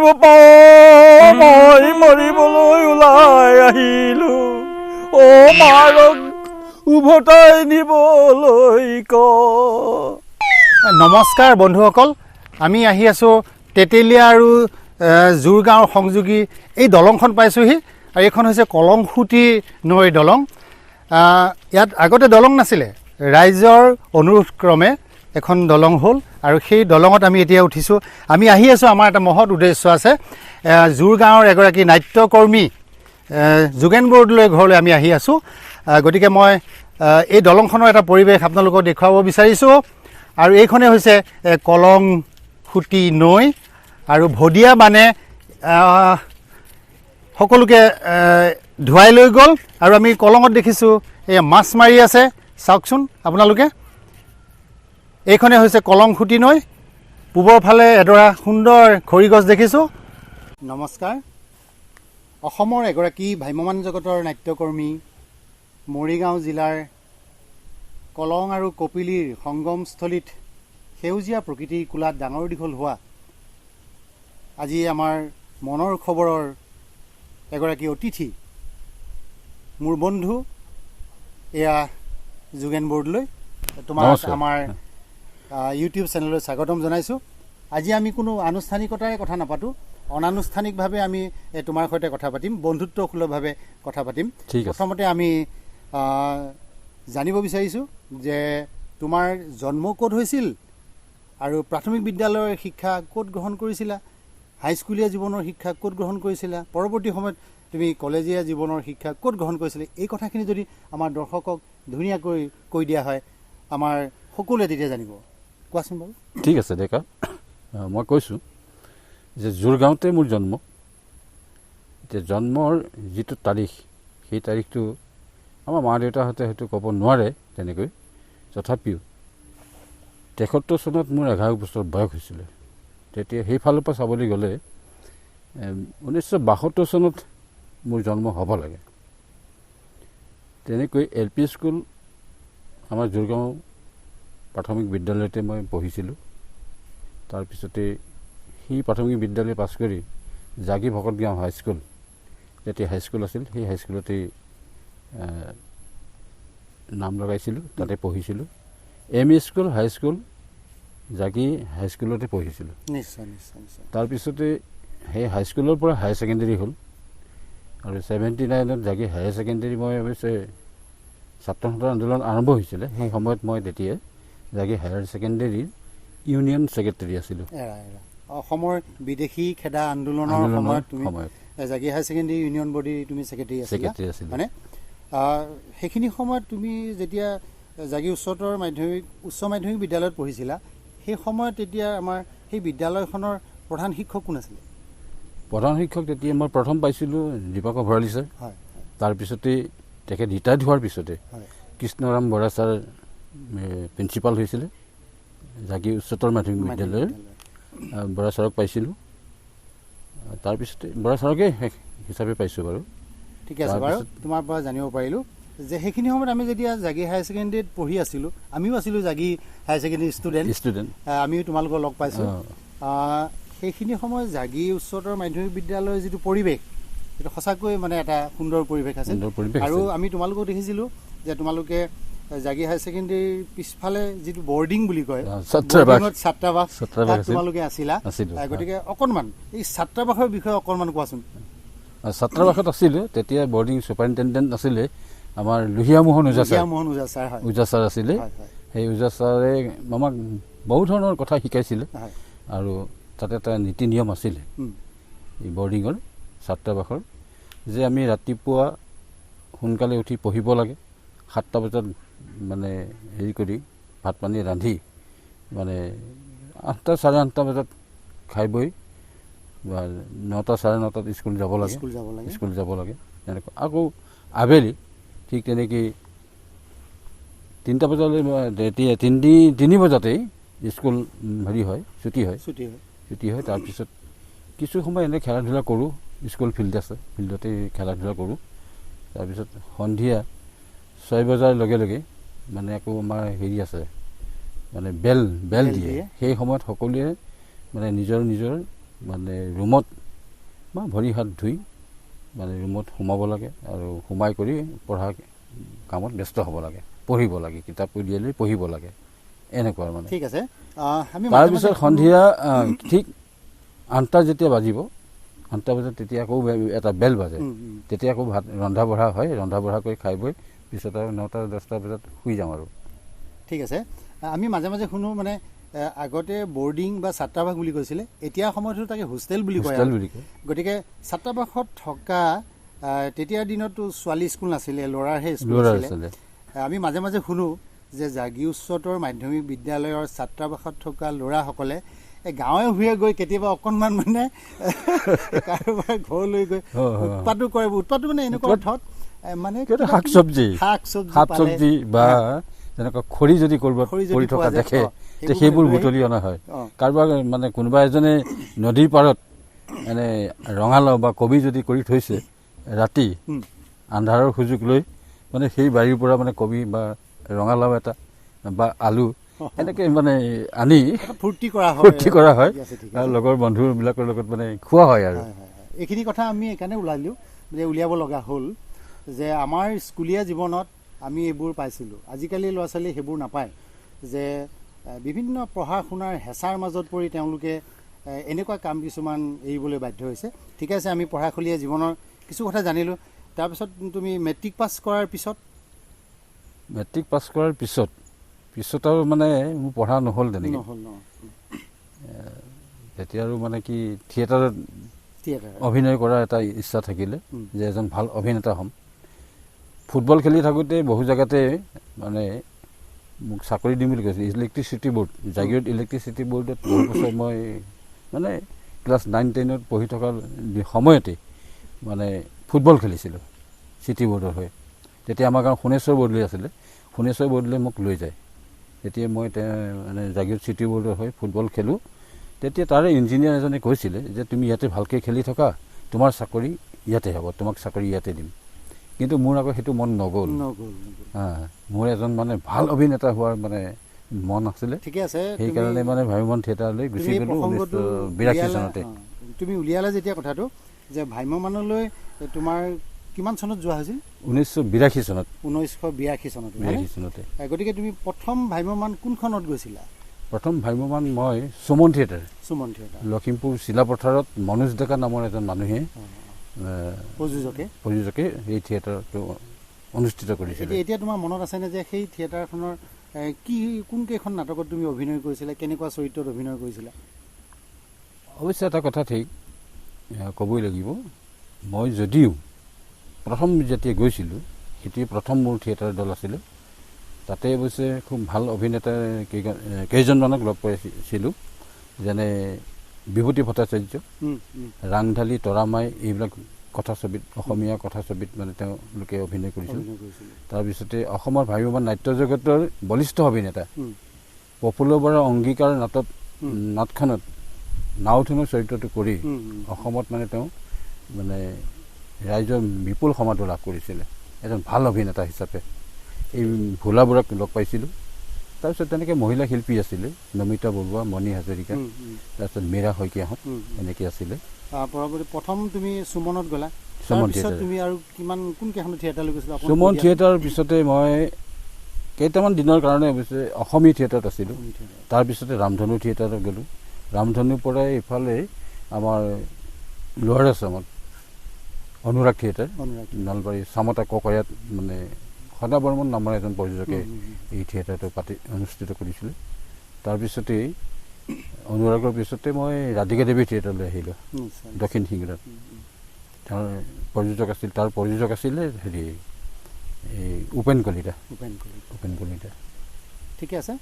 মই মৰিবলৈ ওলাই আহিলো ও মাৰক উভতাই নিবলৈ ক। নমস্কাৰ বন্ধুসকল, আমি আহি আছোঁ তেতেলীয়া আৰু জোৰগাঁৱৰ সংযোগী এই দলংখন পাইছোঁহি। আৰু এইখন হৈছে কলংসুটি নৈৰ দলং। ইয়াত আগতে দলং নাছিলে, ৰাইজৰ অনুৰোধ ক্ৰমে এখন দলং হ'ল আৰু সেই দলঙত আমি এতিয়া উঠিছোঁ। আমি আহি আছোঁ, আমাৰ এটা মহৎ উদ্দেশ্য আছে। জোৰগাঁৱৰ এগৰাকী নাট্যকৰ্মী যোগেন বৰদলৈৰ ঘৰলৈ আমি আহি আছোঁ। গতিকে মই এই দলংখনৰ এটা পৰিৱেশ আপোনালোকক দেখুৱাব বিচাৰিছোঁ। আৰু এইখনে হৈছে কলংসুটি নৈ আৰু ভদিয়া বানে সকলোকে ধুৱাই লৈ গ'ল। আৰু আমি কলঙত দেখিছোঁ এই মাছ মাৰি আছে, চাওকচোন আপোনালোকে। এইখনে হৈছে কলংসুটি নৈ। পূবৰ ফালে এডৰা সুন্দৰ খৰি গছ দেখিছোঁ। নমস্কাৰ। অসমৰ এগৰাকী ভ্ৰাম্যমাণ জগতৰ নাট্যকৰ্মী, মৰিগাঁও জিলাৰ কলং আৰু কপিলীৰ সংগমস্থলীত সেউজীয়া প্ৰকৃতিৰ কোলাত ডাঙৰ দীঘল হোৱা আজি আমাৰ মনৰ খবৰৰ এগৰাকী অতিথি, মোৰ বন্ধু এয়া যোগেন বৰদলৈ। তোমাক আমাৰ ইউটিউব চেনেললৈ স্বাগতম জনাইছোঁ। আজি আমি কোনো আনুষ্ঠানিকতাৰে কথা নাপাতোঁ, অনানুষ্ঠানিকভাৱে আমি তোমাৰ সৈতে কথা পাতিম, বন্ধুত্বসুলভভাৱে কথা পাতিম। প্ৰথমতে আমি জানিব বিচাৰিছোঁ যে তোমাৰ জন্ম ক'ত হৈছিল আৰু প্ৰাথমিক বিদ্যালয়ৰ শিক্ষা ক'ত গ্ৰহণ কৰিছিলা, হাইস্কুলীয়া জীৱনৰ শিক্ষা ক'ত গ্ৰহণ কৰিছিলা, পৰৱৰ্তী সময়ত তুমি কলেজীয়া জীৱনৰ শিক্ষা ক'ত গ্ৰহণ কৰিছিলা, এই কথাখিনি যদি আমাৰ দৰ্শকক ধুনীয়াকৈ কৈ দিয়া হয়, আমাৰ সকলোৱে তেতিয়া জানিব। কোৱাচোন বাৰু। ঠিক আছে ডেকা, মই কৈছোঁ যে জোৰগাঁৱতে মোৰ জন্ম। এতিয়া জন্মৰ যিটো তাৰিখ, সেই তাৰিখটো আমাৰ মা দেউতাহঁতে হয়তো ক'ব নোৱাৰে তেনেকৈ, তথাপিও ৭৩ চনত মোৰ ১১ বছৰ বয়স হৈছিলে। তেতিয়া সেইফালৰ পৰা চাবলৈ গ'লে ১৯৭২ চনত মোৰ জন্ম হ'ব লাগে। তেনেকৈ LP স্কুল আমাৰ জোৰগাঁও প্ৰাথমিক বিদ্যালয়তে মই পঢ়িছিলোঁ। তাৰপিছতে সেই প্ৰাথমিক বিদ্যালয় পাছ কৰি জাগি ভকতগাঁও হাইস্কুল, যেতিয়া হাইস্কুল আছিল, সেই হাইস্কুলতেই নাম লগাইছিলোঁ, তাতে পঢ়িছিলোঁ। ME স্কুল, হাইস্কুল জাগি হাইস্কুলতে পঢ়িছিলোঁ। নিশ্চয় নিশ্চয় নিশ্চয়। তাৰপিছতে সেই হাইস্কুলৰ পৰা হায়াৰ ছেকেণ্ডেৰী হ'ল আৰু 79ত জাগি হায়াৰ ছেকেণ্ডেৰী মই অৱশ্যে ছাত্ৰ সন্থাৰ আন্দোলন আৰম্ভ হৈছিলে। সেই সময়ত মই তেতিয়া জাগি হায়াৰ ছেকেণ্ডেৰীৰ ইউনিয়ন ছেক্ৰেটাৰী আছিলোঁ। অসমৰ বিদেশী খেদা আন্দোলনৰ সময়ত তুমি জাগি হায়াৰ ছেকেণ্ডেৰী ইউনিয়ন বডি তুমি ছেক্ৰেটাৰী আছিলা, মানে সেইখিনি সময়ত তুমি যেতিয়া জাগি উচ্চ মাধ্যমিক বিদ্যালয়ত পঢ়িছিলা, সেই সময়ত তেতিয়া আমাৰ সেই বিদ্যালয়খনৰ প্ৰধান শিক্ষক কোন আছিলে? প্ৰধান শিক্ষক তেতিয়া মই প্ৰথম পাইছিলোঁ দীপকৰ ভৰালী ছাৰ। হয়। তাৰপিছতে তেখেত ৰিটায়াৰ্ড হোৱাৰ পিছতে কৃষ্ণৰাম বৰা ছাৰ প্ৰিন্সিপাল হৈছিলে জাগি উচ্চতৰ মাধ্যমিক বিদ্যালয়ৰ। বৰা ছাৰক পাইছিলোঁ, তাৰপিছতে বৰা ছাৰকে হিচাপে পাইছোঁ বাৰু। ঠিকে আছে বাৰু, তোমাৰ পৰা জানিব পাৰিলোঁ যে সেইখিনি সময়ত আমি যেতিয়া জাগি হায়াৰ ছেকেণ্ডেৰীত পঢ়ি আছিলোঁ, আমিও আছিলোঁ জাগি হায়াৰ ছেকেণ্ডেৰী ষ্টুডেণ্ট, আমিও তোমালোকক লগ পাইছোঁ। সেইখিনি সময়ত জাগি উচ্চতৰ মাধ্যমিক বিদ্যালয়ৰ যিটো পৰিৱেশ, সেইটো সঁচাকৈ মানে এটা সুন্দৰ পৰিৱেশ আছিল। আৰু আমি তোমালোকক দেখিছিলোঁ যে তোমালোকে জাগি হায়াৰ ছেকেণ্ডেৰীৰ পিছফালে যিটো বৰ্ডিং বুলি কয়, ছাত্ৰাবাস, তোমালোকে আছিলা। গতিকে অকণমান এই ছাত্ৰাবাসৰ বিষয়ে অকণমান কোৱাচোন। ছাত্ৰাবাসত আছিলোঁ তেতিয়া বৰ্ডিং ছুপাৰিণ্টেণ্ডেণ্ট আছিলে আমাৰ লোহিয়ামোহন ওজা ছাৰ আছিলে। সেই ওজা ছাৰে আমাক বহু ধৰণৰ কথা শিকাইছিলে আৰু তাতে এটা নীতি নিয়ম আছিলে এই বৰ্ডিঙৰ ছাত্ৰাবাসৰ, যে আমি ৰাতিপুৱা সোনকালে উঠি পঢ়িব লাগে, 7টা বজাত মানে হেৰি কৰি ভাত পানী ৰান্ধি মানে 8টা চাৰে 8টা বজাত খাই বৈ 9টা চাৰে 9টাত স্কুল যাব লাগে তেনেকুৱা। আকৌ আবেলি ঠিক তেনেকৈ 3টা বজালৈ 3 বজাতেই স্কুল হেৰি হয়, ছুটি হয়। তাৰপিছত কিছু সময় এনেই খেলা ধূলা কৰোঁ, স্কুল ফিল্ড আছে, ফিল্ডতেই খেলা ধূলা কৰোঁ। তাৰপিছত সন্ধিয়া 6 বজাৰ লগে লগে মানে আকৌ আমাৰ হেৰি আছে, মানে বেল দিয়ে। সেই সময়ত সকলোৱে মানে নিজৰ নিজৰ মানে ৰুমত বা ভৰি হাত ধুই মানে ৰুমত সোমাব লাগে আৰু সোমাই কৰি পঢ়া কামত ব্যস্ত হ'ব লাগে, পঢ়িব লাগে, কিতাপ উলিয়াই লৈ পঢ়িব লাগে, এনেকুৱা মানে। ঠিক আছে। তাৰপিছত সন্ধিয়া ঠিক 8টা যেতিয়া বাজিব, 8টা বজাত তেতিয়া আকৌ এটা বেল বাজে, তেতিয়া আকৌ ভাত ৰন্ধা বঢ়া হয়, ৰন্ধা বঢ়া কৰি খাই বৈ পিছত আৰু 9টা 10টা বজাত শুই যাওঁ আৰু। ঠিক আছে। আমি মাজে মাজে শুনো মানে আগতে বৰ্ডিং বা ছাত্ৰাবাস বুলি কৈছিলে, এতিয়া সময়তো তাকে হোষ্টেল বুলি কয়। গতিকে ছাত্ৰাবাসত থকা তেতিয়াৰ দিনততো ছোৱালী স্কুল নাছিলে, ল'ৰাৰহে স্কুল আছিলে। আমি মাজে মাজে শুনো যে জাগি উচ্চতৰ মাধ্যমিক বিদ্যালয়ৰ ছাত্ৰাবাসত থকা ল'ৰাসকলে গাঁৱে ভূঞে গৈ কেতিয়াবা অকণমান মানে কাৰোবাৰ ঘৰলৈ গৈ উৎপাতো কৰে। উৎপাতো মানে এনেকুৱা অৰ্থত মানে শাক চব্জি বা যেনেকুৱা খৰি যদি ক'ৰবাত পৰি থকা দেখে সেইবোৰ বুটলি অনা হয়। কাৰোবাৰ মানে কোনোবা এজনে নদীৰ পাৰত এনে ৰঙালাও বা কবি যদি কৰি থৈছে, ৰাতি আন্ধাৰৰ সুযোগ লৈ মানে সেই বাৰীৰ পৰা মানে কবি বা ৰঙালাও এটা বা আলু এনেকৈ মানে আনি ফূৰ্তি কৰা হয় আৰু লগৰ বন্ধুবিলাকৰ লগত মানে খোৱা হয় আৰু। এইখিনি কথা আমি এইকাৰণে ওলালোঁ যে উলিয়াব লগা হ'ল যে আমাৰ স্কুলীয়া জীৱনত আমি এইবোৰ পাইছিলোঁ। আজিকালি ল'ৰা ছোৱালী সেইবোৰ নাপায়, যে বিভিন্ন পঢ়া শুনাৰ হেঁচাৰ মাজত পৰি তেওঁলোকে এনেকুৱা কাম কিছুমান এৰিবলৈ বাধ্য হৈছে। ঠিক আছে, আমি পঢ়াশলীয়া জীৱনৰ কিছু কথা জানিলোঁ। তাৰপিছত তুমি মেট্ৰিক পাছ কৰাৰ পিছত আৰু মানে মোৰ পঢ়া নহ'ল তেনেকৈ। তেতিয়া আৰু মানে কি থিয়েটাৰত অভিনয় কৰাৰ এটা ইচ্ছা থাকিলে যে এজন ভাল অভিনেতা হ'ম। ফুটবল খেলি থাকোঁতে বহু জেগাতে মানে মোক চাকৰি দিম বুলি কৈছে। ইলেক্ট্ৰিচিটি বৰ্ড, জাগিৰোড ইলেক্ট্ৰিচিটি বৰ্ডত বহু বছৰ মই মানে ক্লাছ 9-10ত পঢ়ি থকাৰ সময়তে মানে ফুটবল খেলিছিলোঁ চিটি বৰ্ডৰ হৈ। তেতিয়া আমাৰ গাঁৱৰ সোণেশ্বৰ বৰদলৈ আছিলে, সোণেশ্বৰ বৰদলৈ মোক লৈ যায়। তেতিয়া মই মানে জাগিৰোড চিটি বৰ্ডৰ হৈ ফুটবল খেলোঁ। তেতিয়া তাৰে ইঞ্জিনিয়াৰ এজনে কৈছিলে যে তুমি ইয়াতে ভালকৈ খেলি থকা, তোমাৰ চাকৰি ইয়াতে হ'ব, তোমাক চাকৰি ইয়াতে দিম। কিন্তু মোৰ আকৌ সেইটো মন নগ'ল। মোৰ এজন মানে ভাল অভিনেতা হোৱাৰ মানে মন আছিলে। ঠিকে আছে, সেইকাৰণে মানে ভ্ৰাম্যমাণ থিয়েটাৰলৈ গুচি গ'লোঁ 1982 চনতে। তুমি উলিয়ালা যেতিয়া কথাটো যে ভ্ৰাম্যমাণলৈ তোমাৰ কিমান চনত যোৱা হৈছিল? 1982 চনত। 1982 চনতে। গতিকে তুমি প্ৰথম ভ্ৰাম্যমাণ কোনখনত গৈছিলা? প্ৰথম ভ্ৰাম্যমাণ মই সুমন থিয়েটাৰ, লখিমপুৰ চিলাপথাৰত মনোজ ডেকা নামৰ এজন মানুহে প্ৰযোজকে এই থিয়েটাৰটো অনুষ্ঠিত কৰিছিলে। এতিয়া তোমাৰ মনত আছেনে যে সেই থিয়েটাৰখনৰ কোনকেইখন নাটকত তুমি অভিনয় কৰিছিলা, কেনেকুৱা চৰিত্ৰত অভিনয় কৰিছিলা? অৱশ্যে এটা কথা ঠিক ক'বই লাগিব, মই যদিও প্ৰথম যেতিয়া গৈছিলোঁ সেইটোৱে প্ৰথম মোৰ থিয়েটাৰ দল আছিলে। তাতে অৱশ্যে খুব ভাল অভিনেতা কেইজনমানক লগ পাইছিলোঁ, যেনে বিভূতি ভট্টাচাৰ্য, ৰাংঢালী, তৰামাই, এইবিলাক কথাছবিত, অসমীয়া কথাছবিত মানে তেওঁলোকে অভিনয় কৰিছিল। তাৰপিছতে অসমৰ ভ্ৰাম্যমাণ নাট্য জগতৰ বলিষ্ঠ অভিনেতা প্ৰফুল্ল বৰাৰ অংগীকাৰ নাটখনত নাওথুনৰ চৰিত্ৰটো কৰি অসমত মানে তেওঁ মানে ৰাইজৰ বিপুল সমাদৰ লাভ কৰিছিলে এজন ভাল অভিনেতা হিচাপে। এই ভোলা বৰাক লগ পাইছিলোঁ। তাৰপিছত তেনেকৈ মহিলা শিল্পী আছিলে, নমিতা বৰুৱা, মণি হাজৰিকা, তাৰপিছত মীৰা শইকীয়াহঁত এনেকৈ আছিলে। প্ৰথম তুমি সুমনত গ'লা, তুমি আৰু কোনকেইখন থিয়েটাৰলৈ গৈছিলা? সুমন থিয়েটাৰৰ পিছতে মই কেইটামান দিনৰ কাৰণে অৱশ্যে অসমীয়া থিয়েটাৰত আছিলোঁ। তাৰপিছতে ৰামধনু থিয়েটাৰত গ'লোঁ। ৰামধনুৰ পৰাই ইফালে আমাৰ লোৱাৰ আছামত অনুৰাগ থিয়েটাৰ, নলবাৰী চামতা ককয়াত মানে সদা বৰ্মন নামৰ এজন প্ৰযোজকে এই থিয়েটাৰটো অনুষ্ঠিত কৰিছিলে। তাৰপিছতে অনুৰাগৰ পিছতে মই ৰাধিকা দেৱী থিয়েটাৰলৈ আহিলোঁ দক্ষিণ শিঙিৰাত। তাৰ প্ৰযোজক আছিলে হেৰি এই উপেন কলিতা। ঠিকে আছে,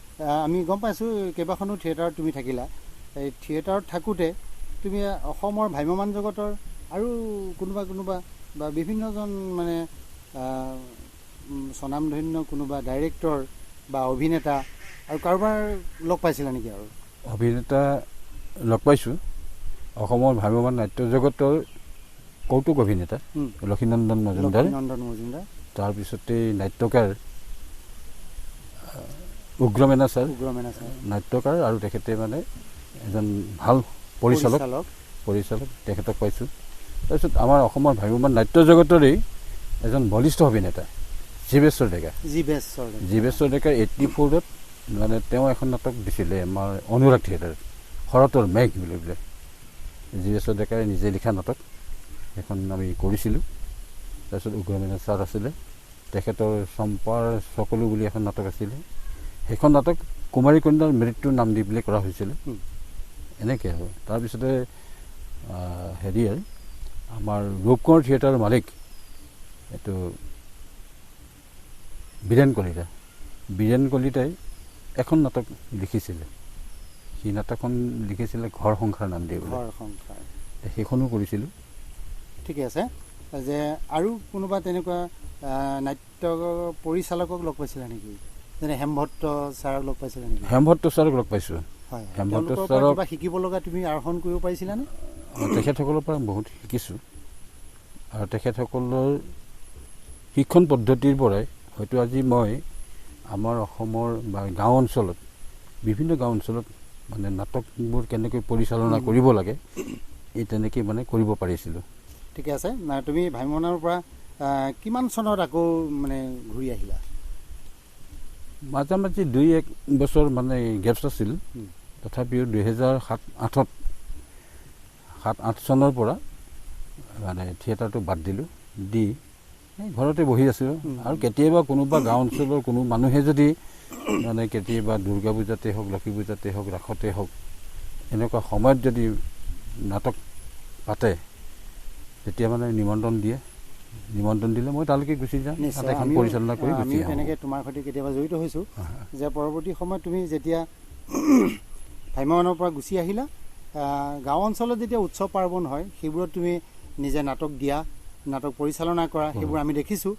আমি গম পাইছোঁ কেইবাখনো থিয়েটাৰত তুমি থাকিলা। এই থিয়েটাৰত থাকোঁতে তুমি অসমৰ ভ্ৰাম্যমাণ জগতৰ আৰু কোনোবা বা বিভিন্নজন মানে স্বনামধন্য কোনোবা ডাইৰেক্টৰ বা অভিনেতা আৰু কাৰোবাৰ লগ পাইছিলা নেকি? আৰু অভিনেতা লগ পাইছোঁ। অসমৰ ভ্ৰাম্যমাণ নাট্য জগতৰ কৌতুক অভিনেতা লক্ষীনন্দন মজুমদাৰ, তাৰপিছতে নাট্যকাৰ উগ্ৰমেনা ছাৰ নাট্যকাৰ, আৰু তেখেতে মানে এজন ভাল পৰিচালক পৰিচালক তেখেতক পাইছোঁ। তাৰপিছত আমাৰ অসমৰ ভ্ৰাম্যমাণ নাট্য জগতৰেই এজন বলিষ্ঠ অভিনেতা জীৱেশ্বৰ ডেকা। জীৱেশ্বৰ ডেকাৰ 84ত মানে তেওঁ এখন নাটক দিছিলে আমাৰ অনুৰাগ থিয়েটাৰ, শৰতৰ মেঘ বুলি পেলাই। জীৱেশ্বৰ ডেকাই নিজে লিখা নাটক সেইখন আমি কৰিছিলোঁ। তাৰপিছত উগ্ৰমেনা ছাৰ আছিলে, তেখেতৰ চম্পাৰ সকলো বুলি এখন নাটক আছিলে। সেইখন নাটক কুমাৰী কন্যাৰ মৃত্যুৰ নাম দি পেলাই কৰা হৈছিলে। এনেকৈ আৰু তাৰপিছতে হেৰি আৰু আমাৰ ৰূপকোঁৱৰ থিয়েটাৰৰ মালিক এইটো বীৰেণ কলিতাই এখন নাটক লিখিছিলে। সেই নাটকখন লিখিছিলে ঘৰ সংসাৰ নাম দি ঘৰ সংসাৰ, সেইখনো কৰিছিলোঁ। ঠিকে আছে। যে আৰু কোনোবা তেনেকুৱা নাট্য পৰিচালকক লগ পাইছিলে নেকি? যেনে হেমভট্ট ছাৰক লগ পাইছিলে নেকি? হেমভট্ট ছাৰক লগ পাইছোঁ। হয়, হেমভট্ট ছাৰক শিকিব লগা তুমি আহৰণ কৰিব পাৰিছিলানে? তেখেতসকলৰ পৰা বহুত শিকিছোঁ আৰু তেখেতসকলৰ শিক্ষণ পদ্ধতিৰ পৰাই হয়তো আজি মই আমাৰ অসমৰ বা গাঁও অঞ্চলত বিভিন্ন গাঁও অঞ্চলত মানে নাটকবোৰ কেনেকৈ পৰিচালনা কৰিব লাগে এই তেনেকৈ মানে কৰিব পাৰিছিলোঁ। ঠিকে আছে। তুমি ভ্ৰাম্যমাণৰ পৰা কিমান চনত আকৌ মানে ঘূৰি আহিলা? মাজে মাজে 2-1 বছৰ মানে গেপছ আছিল। তথাপিও 2007-08 চনৰ পৰা মানে থিয়েটাৰটো বাদ দিলোঁ, দি ঘৰতে বহি আছোঁ। আৰু কেতিয়াবা কোনোবা গাঁও অঞ্চলৰ কোনো মানুহে যদি মানে কেতিয়াবা দুৰ্গা পূজাতে হওক, লক্ষী পূজাতে হওক, ৰাসতে হওক এনেকুৱা সময়ত যদি নাটক পাতে তেতিয়া মানে নিমন্ত্ৰণ দিলে মই তালৈকে গুচি যাওঁ, তাতে এখন পৰিচালনা কৰি গুচি আহোঁ। তেনেকৈ তোমাৰ সৈতে কেতিয়াবা জড়িত হৈছোঁ যে পৰৱৰ্তী সময়ত তুমি যেতিয়া ভ্ৰাম্যমাণৰ পৰা গুচি আহিলা, গাঁও অঞ্চলত যেতিয়া উৎসৱ পাৰ্বণ হয় সেইবোৰত তুমি নিজে নাটক দিয়া, নাটক পৰিচালনা কৰা, সেইবোৰ আমি দেখিছোঁ।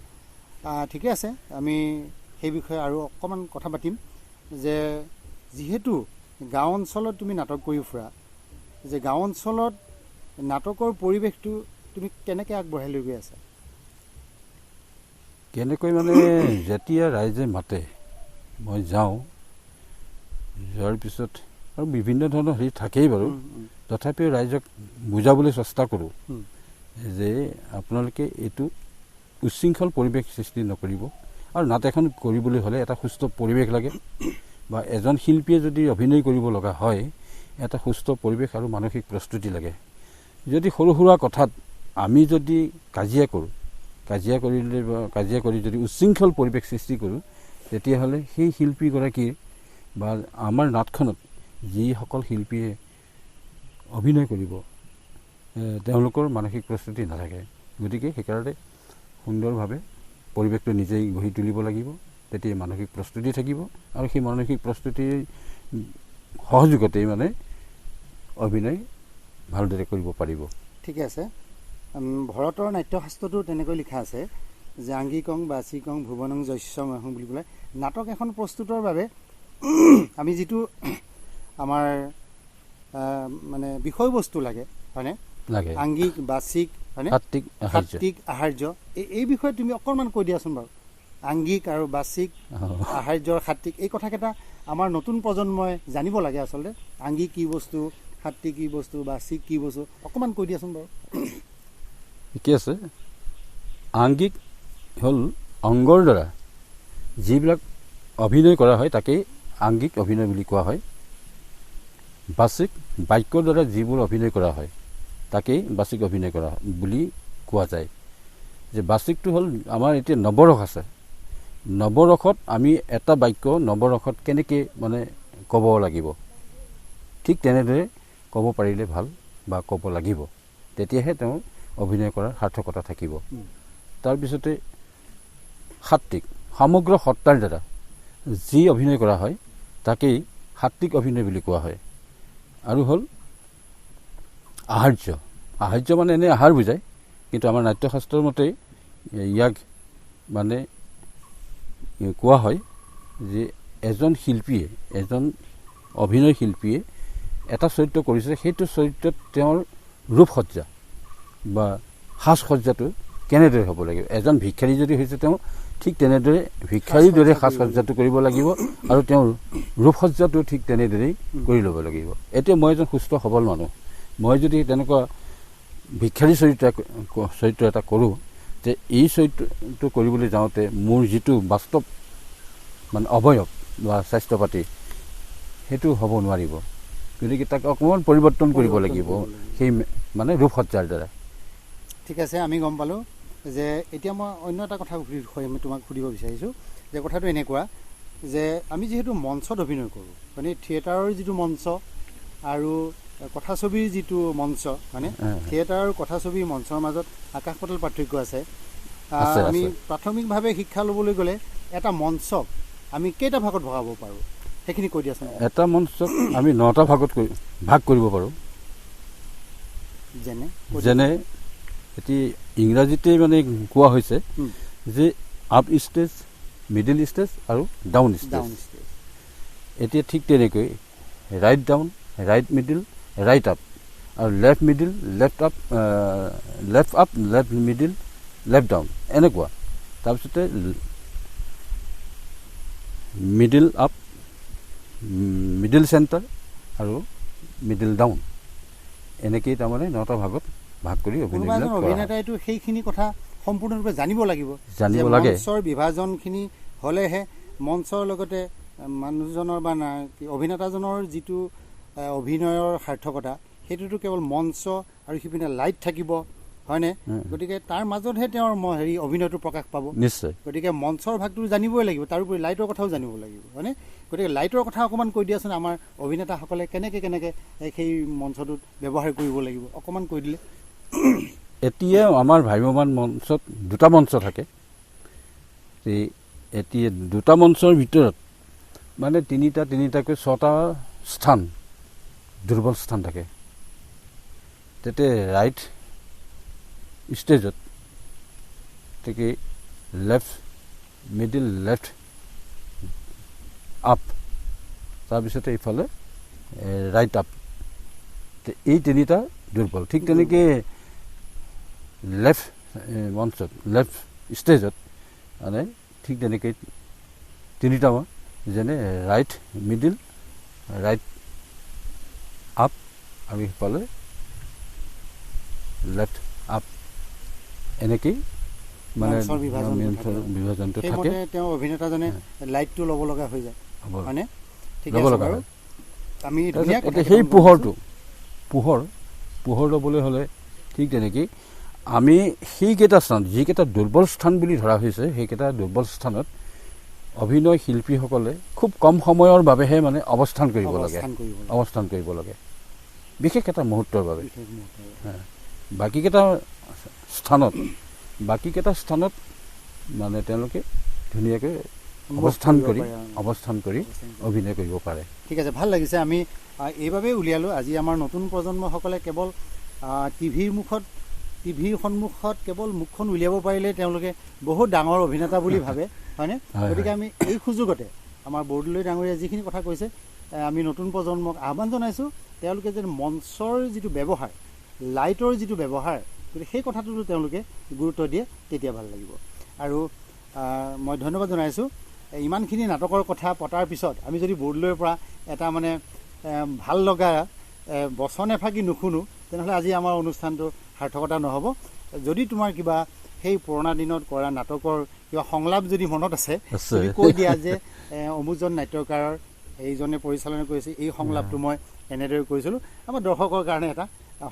ঠিকে আছে, আমি সেই বিষয়ে আৰু অকণমান কথা পাতিম। যে যিহেতু গাঁও অঞ্চলত তুমি নাটক কৰি ফুৰা, যে গাঁও অঞ্চলত নাটকৰ পৰিৱেশটো তুমি কেনেকৈ আগবঢ়াই লৈ গৈ আছা? কেনেকৈ মানে যেতিয়া ৰাইজে মাতে মই যাওঁ, যোৱাৰ পিছত আৰু বিভিন্ন ধৰণৰ হেৰি থাকেই বাৰু, তথাপিও ৰাইজক বুজাবলৈ চেষ্টা কৰোঁ যে আপোনালোকে এইটো উচ্ছৃংখল পৰিৱেশ সৃষ্টি নকৰিব, আৰু নাট এখন কৰিবলৈ হ'লে এটা সুস্থ পৰিৱেশ লাগে, বা এজন শিল্পীয়ে যদি অভিনয় কৰিব লগা হয় এটা সুস্থ পৰিৱেশ আৰু মানসিক প্ৰস্তুতি লাগে। যদি সৰু সুৰা কথাত আমি যদি কাজিয়া কৰি যদি উচ্ছৃংখল পৰিৱেশ সৃষ্টি কৰোঁ, তেতিয়াহ'লে সেই শিল্পীগৰাকীৰ বা আমাৰ নাটখনত যিসকল শিল্পীয়ে অভিনয় কৰিব তেওঁলোকৰ মানসিক প্ৰস্তুতি নাথাকে। গতিকে সেইকাৰণে সুন্দৰভাৱে পৰিৱেশটো নিজেই গঢ়ি তুলিব লাগিব, তেতিয়া মানসিক প্ৰস্তুতি থাকিব, আৰু সেই মানসিক প্ৰস্তুতিৰ সহযোগতেই মানে অভিনয় ভালদৰে কৰিব পাৰিব। ঠিকে আছে। ভৰতৰ নাট্যশাস্ত্ৰটো তেনেকৈ লিখা আছে যে আংগিকং বাচিকং ভুৱনং যস্যং অহং বুলি পেলাই নাটক এখন প্ৰস্তুতৰ বাবে আমি যিটো আমাৰ মানে বিষয়বস্তু লাগে, হয়নে? লাগে আংগিক, বাচিক, হয়নে? সাত্বিক, আহাৰ্য। এই বিষয়ে তুমি অকণমান কৈ দিয়াচোন বাৰু। আংগিক আৰু বাচিক, আহাৰ্যৰ সাত্বিক, এই কথাকেইটা আমাৰ নতুন প্ৰজন্মই জানিব লাগে আচলতে। আংগিক কি বস্তু, সাত্বিক কি বস্তু, বাচিক কি বস্তু, অকণমান কৈ দিয়াচোন বাৰু। ঠিকে আছে। আংগিক হ'ল অংগৰ দ্বাৰা যিবিলাক অভিনয় কৰা হয় তাকেই আংগিক অভিনয় বুলি কোৱা হয়। বাচিক বাক্যৰ দ্বাৰা যিবোৰ অভিনয় কৰা হয় তাকেই বাচিক অভিনয় কৰা বুলি কোৱা যায়। যে বাচিকটো হ'ল আমাৰ এতিয়া নৱৰস আছে, নৱৰসত আমি এটা বাক্য নৱৰসত কেনেকৈ মানে ক'ব লাগিব, ঠিক তেনেদৰে ক'ব পাৰিলে ভাল বা ক'ব লাগিব, তেতিয়াহে তেওঁ অভিনয় কৰাৰ সাৰ্থকতা থাকিব। তাৰপিছতে সাত্বিক, সমগ্ৰ সত্তাৰ দ্বাৰা যি অভিনয় কৰা হয় তাকেই সাত্বিক অভিনয় বুলি কোৱা হয়। আৰু হ'ল আহাৰ্য। আহাৰ্য মানে এনেই আহাৰ বুজায়, কিন্তু আমাৰ নাট্যশাস্ত্ৰৰ মতে ইয়াক মানে কোৱা হয় যে এজন শিল্পীয়ে, এজন অভিনয় শিল্পীয়ে এটা চৰিত্ৰ কৰিছে, সেইটো চৰিত্ৰত তেওঁৰ ৰূপসজ্জা বা সাজসজ্জাটো কেনেদৰে হ'ব লাগিব। এজন ভিক্ষাৰী যদি হৈছে তেওঁ ঠিক তেনেদৰে ভিক্ষাৰীৰ দৰে সাজসজ্জাটো কৰিব লাগিব, আৰু তেওঁৰ ৰূপসজ্জাটো ঠিক তেনেদৰেই কৰি ল'ব লাগিব। এতিয়া মই এজন সুস্থ সবল মানুহ, মই যদি তেনেকুৱা ভিক্ষাৰী চৰিত্ৰ এটা কৰোঁ, যে এই চৰিত্ৰটো কৰিবলৈ যাওঁতে মোৰ যিটো বাস্তৱ মানে অৱয়ব বা স্বাস্থ্য পাতি সেইটো হ'ব নোৱাৰিব, গতিকে তাক অকণমান পৰিৱৰ্তন কৰিব লাগিব সেই মানে ৰূপসজ্জাৰ দ্বাৰা। ঠিক আছে, আমি গম পালোঁ যে এতিয়া মই অন্য এটা কথা আমি তোমাক সুধিব বিচাৰিছোঁ যে কথাটো এনেকুৱা যে আমি যিহেতু মঞ্চত অভিনয় কৰোঁ, মানে থিয়েটাৰৰ যিটো মঞ্চ আৰু কথাছবিৰ যিটো মঞ্চ, মানে থিয়েটাৰ আৰু কথাছবি মঞ্চৰ মাজত আকাশ পাতাল পাৰ্থক্য আছে। আমি প্ৰাথমিকভাৱে শিক্ষা ল'বলৈ গ'লে এটা মঞ্চক আমি কেইটা ভাগত ভগাব পাৰোঁ সেইখিনি কৈ দিয়াচোন। এটা মঞ্চক আমি 9টা ভাগত ভাগ কৰিব পাৰোঁ। যেনে এতিয়া ইংৰাজীতে মানে কোৱা হৈছে যে আপ ষ্টেজ, মিডিল ষ্টেজ আৰু ডাউন ষ্টেজ। এতিয়া ঠিক তেনেকৈ right down, right middle, right up আৰু left middle, left up, left middle, left down, এনেকুৱা। তাৰপিছতে মিডিল আপ, মিডিল চেণ্টাৰ আৰু মিডিল ডাউন, এনেকেই তাৰমানে 9টা ভাগত ভাগ কৰি অভিনেতাইটো সেইখিনি কথা সম্পূৰ্ণৰূপে জানিব লাগে। মঞ্চৰ বিভাজনখিনি হ'লেহে মঞ্চৰ লগতে মানুহজনৰ বা অভিনেতাজনৰ যিটো অভিনয়ৰ সাৰ্থকতা সেইটোতো কেৱল মঞ্চ আৰু সিপিনে লাইট থাকিব, হয়নে? গতিকে তাৰ মাজতহে তেওঁৰ অভিনয়টো প্ৰকাশ পাব। নিশ্চয়। গতিকে মঞ্চৰ ভাগটো জানিবই লাগিব, তাৰোপৰি লাইটৰ কথাও জানিব লাগিব, হয়নে? গতিকে লাইটৰ কথা অকণমান কৈ দিয়াচোন, আমাৰ অভিনেতাসকলে কেনেকৈ সেই মঞ্চটোত ব্যৱহাৰ কৰিব লাগিব অকণমান কৈ দিলে। এতিয়া আমাৰ ভ্ৰাম্যমাণ মঞ্চত 2টা মঞ্চ থাকে। এতিয়া 2টা মঞ্চৰ ভিতৰত মানে তিনিটাকৈ 6টা স্থান, দুৰ্বল স্থান থাকে। তেতিয়া ৰাইট ষ্টেজত গতিকে লেফ্ট মিডিল, লেফ্ট আপ, তাৰপিছতে ইফালে ৰাইট আপ, এই 3টা দুৰ্বল। ঠিক তেনেকৈ লেফ্ট মঞ্চত, লেফ্ট ষ্টেজত মানে ঠিক তেনেকৈ 3টা যেনে ৰাইট মিডিল, ৰাইট আপ আৰু সিফালে লেফ্ট আপ, এনেকেই মানে বিভাজনটো থাকে। তেওঁ অভিনেতাজনে লাইটটো ল'ব লগা হৈ যায়, হয়নে? ঠিক ল'ব আছে লগা বাৰু। আমি সেই পোহৰ ল'বলৈ হ'লে ঠিক তেনেকেই আমি সেইকেইটা স্থান, যিকেইটা দুৰ্বল স্থান বুলি ধৰা হৈছে, সেইকেইটা দুৰ্বল স্থানত অভিনয় শিল্পীসকলে খুব কম সময়ৰ বাবেহে মানে অৱস্থান কৰিব লাগে, বিশেষ এটা মুহূৰ্তৰ বাবে। বাকীকেইটা স্থানত মানে তেওঁলোকে ধুনীয়াকৈ অৱস্থান কৰি অভিনয় কৰিব পাৰে। ঠিক আছে, ভাল লাগিছে। আমি এইবাবেই উলিয়ালোঁ, আজি আমাৰ নতুন প্ৰজন্মসকলে কেৱল টিভিৰ সন্মুখত কেৱল মুখখন উলিয়াব পাৰিলে তেওঁলোকে বহুত ডাঙৰ অভিনেতা বুলি ভাবে, হয়নে? গতিকে আমি এই সুযোগতে আমাৰ বৰদলৈ ডাঙৰীয়া যিখিনি কথা কৈছে, আমি নতুন প্ৰজন্মক আহ্বান জনাইছোঁ, তেওঁলোকে যেন মঞ্চৰ যিটো ব্যৱহাৰ, লাইটৰ যিটো ব্যৱহাৰ, গতিকে সেই কথাটোতো তেওঁলোকে গুৰুত্ব দিয়ে, তেতিয়া ভাল লাগিব। আৰু মই ধন্যবাদ জনাইছোঁ। ইমানখিনি নাটকৰ কথা পতাৰ পিছত আমি যদি বৰদলৈৰ পৰা এটা মানে ভাল লগা বচন এফাকি নুশুনো, তেনেহ'লে আজি আমাৰ অনুষ্ঠানটো সাৰ্থকতা নহ'ব। যদি তোমাৰ কিবা সেই পুৰণা দিনত কৰা নাটকৰ কিবা সংলাপ যদি মনত আছে, কৈ দিয়া যে অমুকজন নাট্যকাৰৰ এইজনে পৰিচালনা কৰিছে, এই সংলাপটো মই এনেদৰে কৰিছিলোঁ, আমাৰ দৰ্শকৰ কাৰণে এটা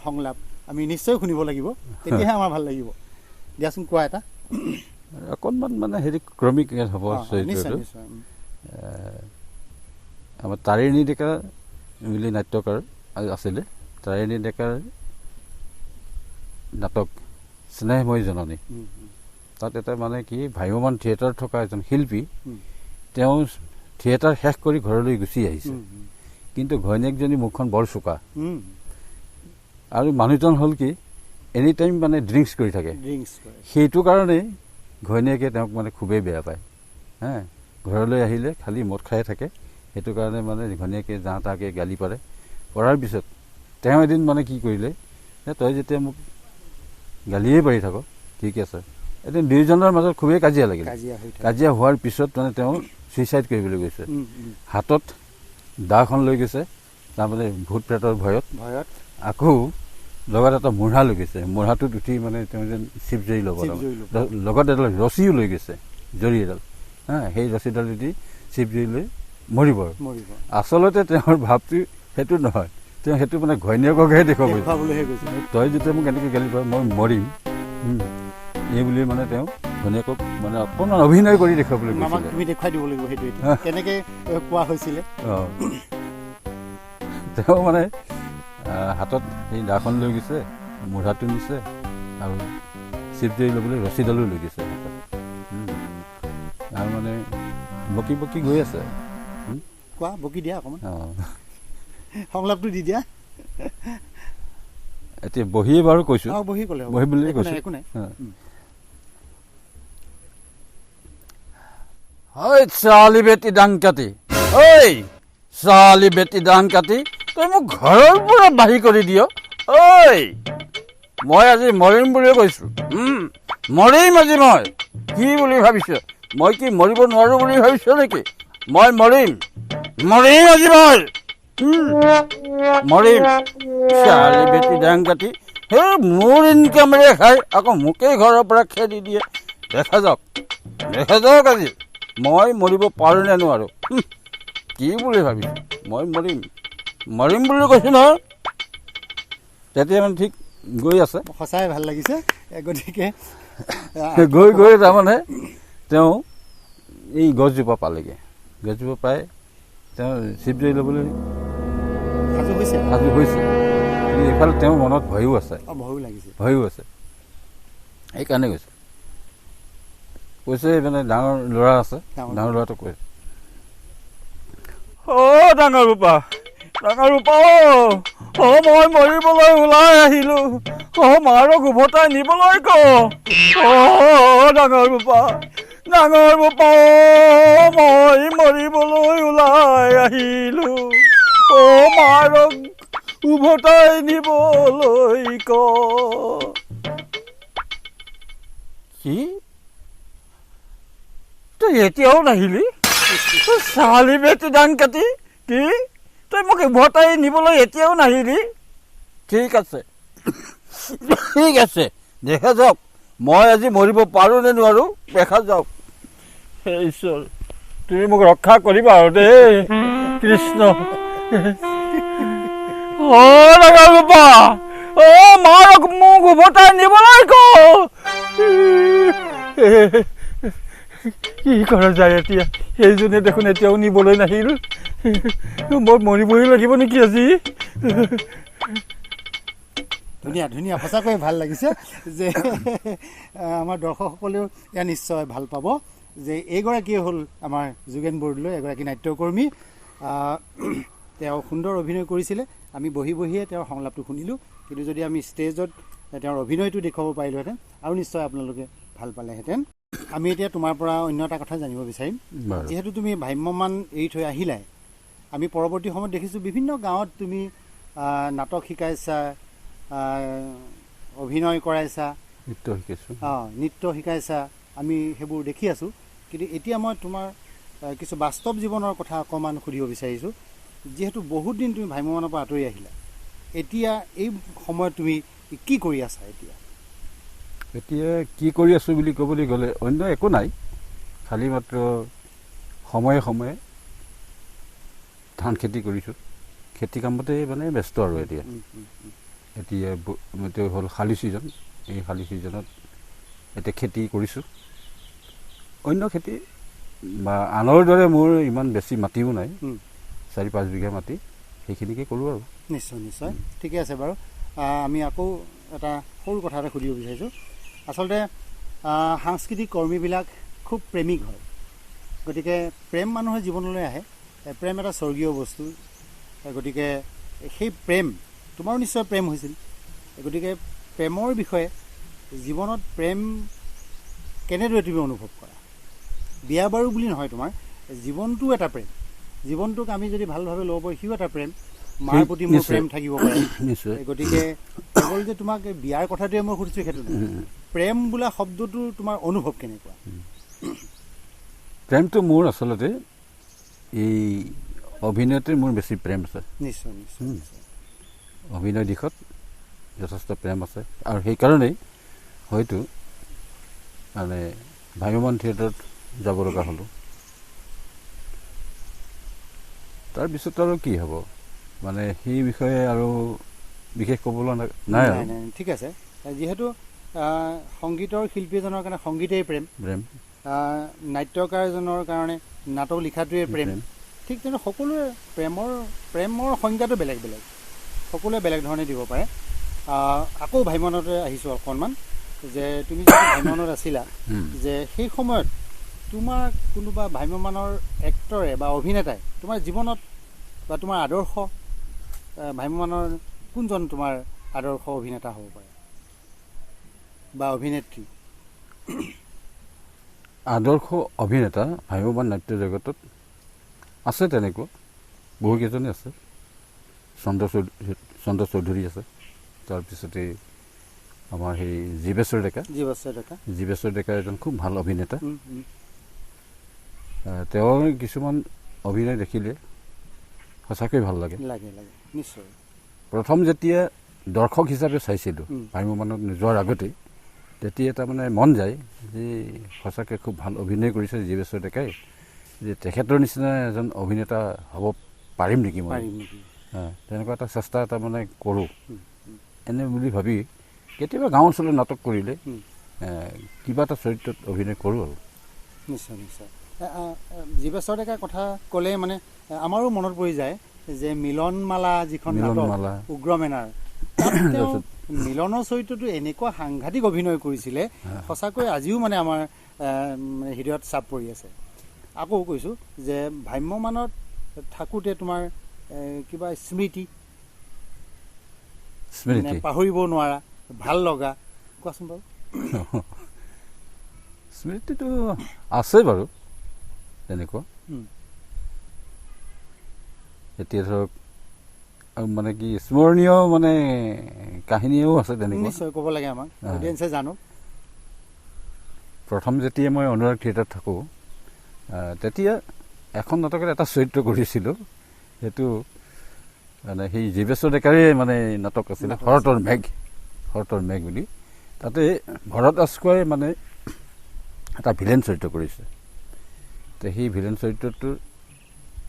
সংলাপ আমি নিশ্চয় শুনিব লাগিব, তেতিয়াহে আমাৰ ভাল লাগিব। দিয়াচোন, কোৱা এটা অকণমান মানে ক্ৰমিক হ'ব। আমাৰ তাৰিণী ডেকা বুলি নাট্যকাৰ আছিলে, তাৰিণী ডেকাৰ নাটক স্নেহময়ী জননী, তাত এটা মানে কি ভ্ৰাম্যমাণ থিয়েটাৰ থকা এজন শিল্পী, তেওঁ থিয়েটাৰ শেষ কৰি ঘৰলৈ গুচি আহিছে, কিন্তু ঘৈণীয়েকজনী মুখখন বৰ চোকা, আৰু মানুহজন হ'ল কি এনি টাইম মানে ড্ৰিংকছ কৰি থাকে। সেইটো কাৰণে ঘৈণীয়েকে তেওঁক মানে খুবেই বেয়া পায়। ঘৰলৈ আহিলে খালি মদ খাই থাকে, সেইটো কাৰণে মানে ঘৈণীয়েকে যাওঁ তাকে গালি পাৰে। কৰাৰ পিছত তেওঁ এদিন মানে কি কৰিলে, তই যেতিয়া মোক গালিয়ে পাৰি থাক, ঠিক আছে, এদিন দুয়োজনৰ মাজত খুবেই কাজিয়া লাগিলে। কাজিয়া হোৱাৰ পিছত মানে তেওঁ ছুইচাইড কৰিবলৈ গৈছে, হাতত দাখন লৈ গৈছে, তাৰমানে ভূত প্ৰেতৰ ভয়ত আকৌ লগত এটা মূঢ়া লৈ গৈছে, মূঢ়াটোত উঠি মানে তেওঁ যেন চিপজৰি ল'ব, লগত এডাল ৰছীও লৈ গৈছে, জৰি এডাল, সেই ৰছীডালেদি চিপজৰি লৈ মৰিব। আচলতে তেওঁৰ ভাৱটো সেইটো নহয়, তেওঁ সেইটো মানে ঘৈণীয়েককহে দেখুৱাবলৈ গৈছে। তই যেতিয়া মোক এনেকৈ গালি পাৰ মই মৰিম এই বুলি মানে তেওঁ ঘৈণীয়েকক মানে অকণমান অভিনয় কৰি দেখুৱাবলৈ গৈছিলে। তুমি দেখুৱাই দিব লাগিব সেইটো কেনেকৈ কোৱা হৈছিলে। তেওঁ মানে হাতত সেই দাখন লৈ গৈছে, মূঢ়াটো নিছে আৰু চিপজৰি ল'বলৈ ৰছীডালো লৈ গৈছে হাতত, আৰু মানে বকি বকি গৈ আছে। কোৱা, বকি দিয়া অকণমান, সংলাপটো দি দিয়া। এতিয়া বহিয়ে বাৰু কৈছোঁ, বহি ক'লে বহি বুলিয়ে কৈছোঁ। ঐ ছোৱালী বেটি ডাং কাটি, ঐ ছোৱালী বেটি ডাং কাটি, তই মোক ঘৰৰ পৰা বাহিৰ কৰি দিয়। ঐ মই আজি মৰিম বুলিয়ে কৈছোঁ, মৰিম আজি। মই কি বুলি ভাবিছ? মই কি মৰিব নোৱাৰোঁ বুলি ভাবিছ নেকি? মই মৰিম, মৰিম আজি মই, মৰিম। ছোৱালী বেটি ডাং কাটি সেই মোৰ ইনকামেৰে খাই আকৌ মোকেই ঘৰৰ পৰা খেদি দিয়ে। দেখা যাওক, দেখা যাওক আজি মই মৰিব পাৰোঁ নে নোৱাৰোঁ। কি বুলি ভাবিছোঁ? মই মৰিম, মৰিম বুলি কৈছোঁ নহয়। তেতিয়া মানে ঠিক গৈ আছে, সঁচাই ভাল লাগিছে। গতিকে গৈ গৈ তাৰমানে তেওঁ এই গছজোপা পালেগৈ। গছজোপা পাই তেওঁ চিপজৰি ল'বলৈ সাজু হৈছে। এইফালে তেওঁৰ মনত ভয়ো আছে, ভয়ো আছে। সেইকাৰণে গৈছে, কৈছে মানে ডাঙৰ ল'ৰা আছে, ডাঙৰ ল'ৰাটো কৈছে, ডাঙৰ ৰূপা, ডাঙৰ ৰূপা, মই মৰিবলৈ ওলাই আহিলোঁ, মাৰক উভতাই নিবলৈ ডাঙৰ ৰূপা, ডাঙৰ ৰূপা, মই মৰিবলৈ ওলাই আহিলোঁ, মাৰক উভতাই নিবলৈ কি? তই এতিয়াও নাহিলি? ছোৱালী বেটি ডাং কাটি, কি তই মোক উভতাই নিবলৈ এতিয়াও নাহিলি? ঠিক আছে, ঠিক আছে, দেখা যাওক মই আজি মৰিব পাৰোঁ নে নোৱাৰোঁ, দেখা যাওক। হে ঈশ্বৰ, তুমি মোক ৰক্ষা কৰিবা আৰু দেই, কৃষ্ণ। ডাঙৰ ৰূপা, মাৰক মোক উভতাই নিবলৈ কি কৰা যায় এতিয়া? সেইজনে দেখোন এতিয়াও নিবলৈ নাহিল। মই মৰিবই লাগিব নেকি আজি? ধুনীয়া ধুনীয়া, সঁচাকৈ ভাল লাগিছে যে আমাৰ দৰ্শকসকলেও এয়া নিশ্চয় ভাল পাব যে এইগৰাকীয়ে হ'ল আমাৰ যোগেন বৰদলৈ, এগৰাকী নাট্যকৰ্মী। তেওঁ সুন্দৰ অভিনয় কৰিছিলে। আমি বহি বহিয়ে তেওঁৰ সংলাপটো শুনিলোঁ, কিন্তু যদি আমি ষ্টেজত তেওঁৰ অভিনয়টো দেখুৱাব পাৰিলোহেঁতেন আৰু নিশ্চয় আপোনালোকে ভাল পালেহেঁতেন। আমি এতিয়া তোমাৰ পৰা অন্য এটা কথা জানিব বিচাৰিম। যিহেতু তুমি ভ্ৰাম্যমান এৰি থৈ আহিলাই, আমি পৰৱৰ্তী সময়ত দেখিছোঁ বিভিন্ন গাঁৱত তুমি নাটক শিকাইছা, অভিনয় কৰাইছা, নৃত্য শিকাইছা, আমি সেইবোৰ দেখি আছোঁ। কিন্তু এতিয়া মই তোমাৰ কিছু বাস্তৱ জীৱনৰ কথা অকণমান সুধিব বিচাৰিছোঁ। যিহেতু বহুত দিন তুমি ভ্ৰাম্যমানৰ পৰা আঁতৰি আহিলা, এতিয়া এই সময়ত তুমি কি কৰি আছা? এতিয়া কি কৰি আছোঁ বুলি ক'বলৈ গ'লে অন্য একো নাই, খালি মাত্ৰ সময়ে সময়ে ধান খেতি কৰিছোঁ, খেতি কামতে মানে ব্যস্ত আৰু এতিয়া হ'ল শালি ছিজন। এই শালি ছিজনত এতিয়া খেতি কৰিছোঁ। অন্য খেতি বা আনৰ দৰে মোৰ ইমান বেছি মাটিও নাই, 4-5 বিঘা মাটি, সেইখিনিকে কৰোঁ আৰু। নিশ্চয় নিশ্চয়, ঠিকে আছে বাৰু। আমি আকৌ এটা সৰু কথা এটা সুধিব বিচাৰিছোঁ। আচলতে সাংস্কৃতিক কৰ্মীবিলাক খুব প্ৰেমিক হয়, গতিকে প্ৰেম মানুহৰ জীৱনলৈ আহে। প্ৰেম এটা স্বৰ্গীয় বস্তু, গতিকে সেই প্ৰেম, তোমাৰো নিশ্চয় প্ৰেম হৈছিল। গতিকে প্ৰেমৰ বিষয়ে, জীৱনত প্ৰেম কেনেদৰে তুমি অনুভৱ কৰা? বিয়া বাৰু বুলি নহয়, তোমাৰ জীৱনটো এটা প্ৰেম। জীৱনটোক আমি যদি ভালভাৱে ল'ব পাৰোঁ, সিও এটা প্ৰেম। মাৰ প্ৰতি মোৰ প্ৰেম থাকিব পাৰে নিশ্চয়। গতিকে কেৱল যে তোমাক বিয়াৰ কথাটোৱে মই সুধিছোঁ সেইটো নহয়, প্ৰেম বোলা শব্দটোৰ তোমাৰ অনুভৱ কেনেকুৱা? প্ৰেমটো মোৰ আচলতে এই অভিনয়তে মোৰ বেছি প্ৰেম আছে। নিশ্চয় নিশ্চয় নিশ্চয়। অভিনয় দিশত যথেষ্ট প্ৰেম আছে আৰু সেইকাৰণেই হয়তো মানে ভ্ৰাম্যমাণ থিয়েটাৰত যাব লগা হ'লোঁ। তাৰপিছত আৰু কি হ'ব মানে সেই বিষয়ে আৰু বিশেষ ক'বলৈ নাই আৰু। ঠিক আছে, যিহেতু সংগীতৰ শিল্পীজনৰ কাৰণে সংগীতেই প্ৰেম, নাট্যকাৰজনৰ কাৰণে নাটক লিখাটোৱেই প্ৰেম, ঠিক তেনেদৰে সকলোৱে প্ৰেমৰ সংজ্ঞাটো বেলেগ বেলেগ, সকলোৱে বেলেগ ধৰণে দিব পাৰে। আকৌ ভ্ৰাম্যমাণতে আহিছোঁ অকণমান, যে তুমি যেতিয়া ভ্ৰাম্যমাণত আছিলা, যে সেই সময়ত তোমাক কোনোবা ভ্ৰাম্যমাণৰ এক্টৰে বা অভিনেতাই তোমাৰ জীৱনত বা তোমাৰ আদৰ্শ ভ্ৰাম্যমাণৰ কোনজন তোমাৰ আদৰ্শ অভিনেতা হ'ব পাৰে বা অভিনেত্ৰী? আদৰ্শ অভিনেতা ভ্ৰাম্যমাণ নাট্য জগতত আছে, তেনেকুৱা বহুকেইজনে আছে। চন্দ্ৰ চৌধুৰী আছে, তাৰপিছতে আমাৰ সেই জীৱেশ্বৰ ডেকা এজন খুব ভাল অভিনেতা। তেওঁৰ কিছুমান অভিনয় দেখিলে সঁচাকৈ ভাল লাগে। নিশ্চয়। প্ৰথম যেতিয়া দৰ্শক হিচাপে চাইছিলোঁ ভ্ৰাম্যমাণত যোৱাৰ আগতেই, তেতিয়া তাৰমানে মন যায় যে সঁচাকৈ খুব ভাল অভিনয় কৰিছে জীৱেশ্বৰ ডেকাই, যে তেখেতৰ নিচিনা এজন অভিনেতা হ'ব পাৰিম নেকি মই, তেনেকুৱা এটা চেষ্টা তাৰমানে কৰোঁ এনে বুলি ভাবি কেতিয়াবা গাঁও অঞ্চলত নাটক কৰিলে কিবা এটা চৰিত্ৰত অভিনয় কৰোঁ আৰু। নিশ্চয় নিশ্চয়। জীৱেশ্বৰ ডেকাৰ কথা ক'লে মানে আমাৰো মনত পৰি যায় যে মিলনমালা যিখন নাটক উগ্ৰমেনাৰ, মিলনৰ চৰিত্ৰটো এনেকুৱা সাংঘাতিক অভিনয় কৰিছিলে, সঁচাকৈ আজিও মানে আমাৰ হৃদয়ত চাপ পৰি আছে। আকৌ কৈছোঁ যে ভ্ৰাম্যমাণত থাকোঁতে তোমাৰ কিবা স্মৃতি পাহৰিব নোৱাৰা, ভাল লগা, কোৱাচোন বাৰু। স্মৃতিটো আছে বাৰু তেনেকুৱা। এতিয়া ধৰক মানে কি স্মৰণীয় মানে কাহিনীও আছে তেনেকুৱা। নিশ্চয় ক'ব লাগে, আমাক অডিয়েঞ্চে জানো। প্ৰথম যেতিয়া মই অনুৰাগ থিয়েটাৰত থাকোঁ, তেতিয়া এখন নাটকত এটা চৰিত্ৰ কৰিছিলোঁ, সেইটো মানে সেই জীৱেশ্বৰ ডেকাৰে মানে নাটক আছিলে, শৰতৰ মেঘ বুলি। তাতে ভৰত আচকোৱাই মানে এটা ভিলেন চৰিত্ৰ কৰিছে। তো সেই ভিলেন চৰিত্ৰটোৰ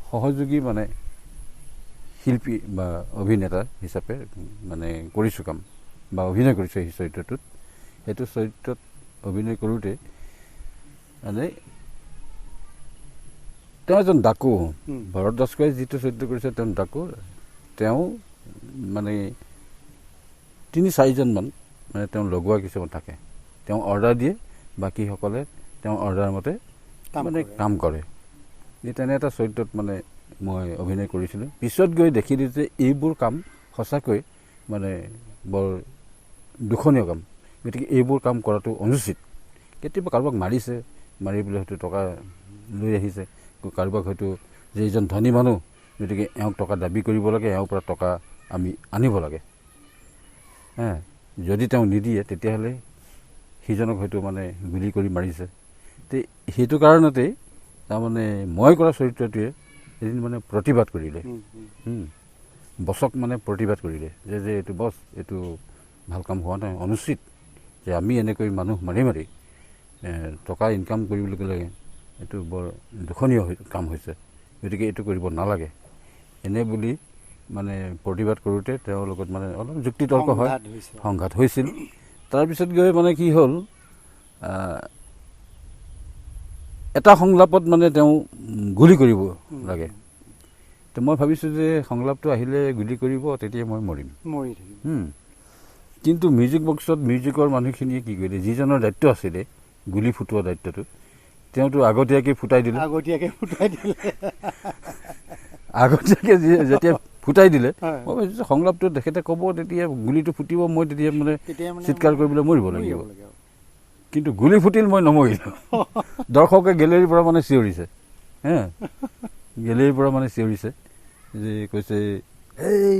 সহযোগী মানে শিল্পী বা অভিনেতা হিচাপে মানে কৰিছোঁ কাম বা অভিনয় কৰিছোঁ সেই চৰিত্ৰটোত। সেইটো চৰিত্ৰত অভিনয় কৰোঁতে মানে তেওঁ এজন ডাকু, ভৰত দাসকাই যিটো চৰিত্ৰ কৰিছে তেওঁ ডাকু। তেওঁ মানে 3-4জনমান মানে তেওঁ লগোৱা কিছুমান থাকে, তেওঁ অৰ্ডাৰ দিয়ে, বাকীসকলে তেওঁ অৰ্ডাৰ মতে মানে কাম কৰে। এই তেনে এটা চৰিত্ৰত মানে মই অভিনয় কৰিছিলোঁ। পিছত গৈ দেখিলোঁ যে এইবোৰ কাম সঁচাকৈ মানে বৰ দুখনীয় কাম, গতিকে এইবোৰ কাম কৰাটো অনুচিত। কেতিয়াবা কাৰোবাক মাৰিছে, মাৰি পেলাই হয়তো টকা লৈ আহিছে, কাৰোবাক হয়তো যে এজন ধনী মানুহ, গতিকে এওঁক টকা দাবী কৰিব লাগে, এওঁৰ পৰা টকা আমি আনিব লাগে। যদি তেওঁ নিদিয়ে তেতিয়াহ'লে সিজনক হয়তো মানে গুলি কৰি মাৰিছে। তো সেইটো কাৰণতেই তাৰমানে মই কৰা চৰিত্ৰটোৱে এদিন মানে প্ৰতিবাদ কৰিলে, বছক মানে প্ৰতিবাদ কৰিলে যে এইটো বছ, এইটো ভাল কাম হোৱা নাই, অনুচিত যে আমি এনেকৈ মানুহ মাৰি মাৰি টকা ইনকাম কৰিবলৈ গ'লে এইটো বৰ দুখনীয় কাম হৈছে, গতিকে এইটো কৰিব নালাগে। এনে বুলি মানে প্ৰতিবাদ কৰোঁতে তেওঁৰ লগত মানে অলপ যুক্তি তৰ্ক হয়, সংঘাত হৈছিল। তাৰপিছত গৈ মানে কি হ'ল, এটা সংলাপত মানে তেওঁ গুলি কৰিব লাগে। তো মই ভাবিছোঁ যে সংলাপটো আহিলে গুলি কৰিব, তেতিয়া মই মৰি থাকিম। কিন্তু মিউজিক বক্সত মিউজিকৰ মানুহখিনিয়ে কি কৰিলে, যিজনৰ দায়িত্ব আছিলে গুলি ফুটোৱা দায়িত্বটো, তেওঁতো আগতীয়াকৈ ফুটাই দিলে। আগতীয়াকৈ যেতিয়া ফুটাই দিলে, মই ভাবিছোঁ সংলাপটো তেখেতে ক'ব, তেতিয়া গুলিটো ফুটিব, মই তেতিয়া মানে চিৎকাৰ কৰিবলৈ মৰিব লাগিব। কিন্তু গুলি ফুটিল, মই নমৰিলোঁ। দৰ্শকে গেলেৰীৰ পৰা মানে চিঞৰিছে, গেলেৰীৰ পৰা মানে চিঞৰিছে যে কৈছে, এই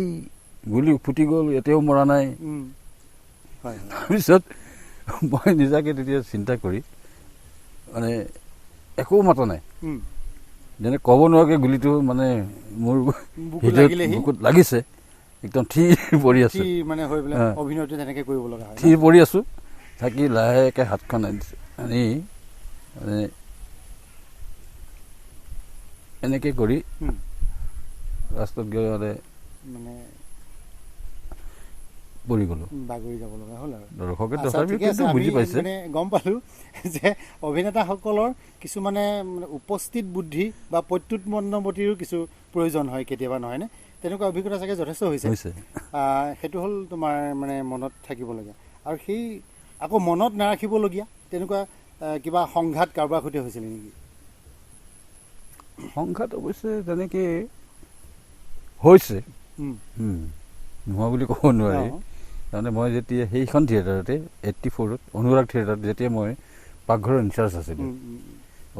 গুলি ফুটি গ'ল, এতিয়াও মৰা নাই। তাৰপিছত মই নিজাকে তেতিয়া চিন্তা কৰি মানে একো মাতা নাই, যেনে ক'ব নোৱাৰাকৈ গুলিটো মানে মোৰ বুকুত লাগিছে। একদম থিৰ পৰি আছোঁ, মানে হৈ পেলাই অভিনয়টো তেনেকৈ কৰিব লগা হয়। থিৰ পৰি আছোঁ, থাকি লাহেকৈ হাতখন আনি মানে এনেকৈ কৰি লাষ্টত গৈ মানে পৰি গ'লোঁ, বাগৰি যাব লগা হ'ল আৰু। দৰ্শকে তথাপিও বুজি পাইছে। মানে গম পালোঁ যে অভিনেতাসকলৰ কিছুমানে উপস্থিত বুদ্ধি বা প্ৰত্যুৎপন্নৱতীৰো কিছু প্ৰয়োজন হয় কেতিয়াবা, নহয়নে? তেনেকুৱা অভিজ্ঞতা চাগে যথেষ্ট হৈছে। সেইটো হ'ল তোমাৰ মানে মনত থাকিবলগীয়া, আৰু সেই আকৌ মনত নাৰাখিবলগীয়া তেনেকুৱা কিবা সংঘাত কাৰোবাৰ সৈতে হৈছিলে নেকি? সংঘাত অৱশ্যে তেনেকৈ হৈছে, নোহোৱা বুলি ক'ব নোৱাৰি। তাৰমানে মই যেতিয়া সেইখন থিয়েটাৰতে 84ত অনুৰাগ থিয়েটাৰত যেতিয়া মই পাকঘৰৰ ইনচাৰ্জ আছিলোঁ,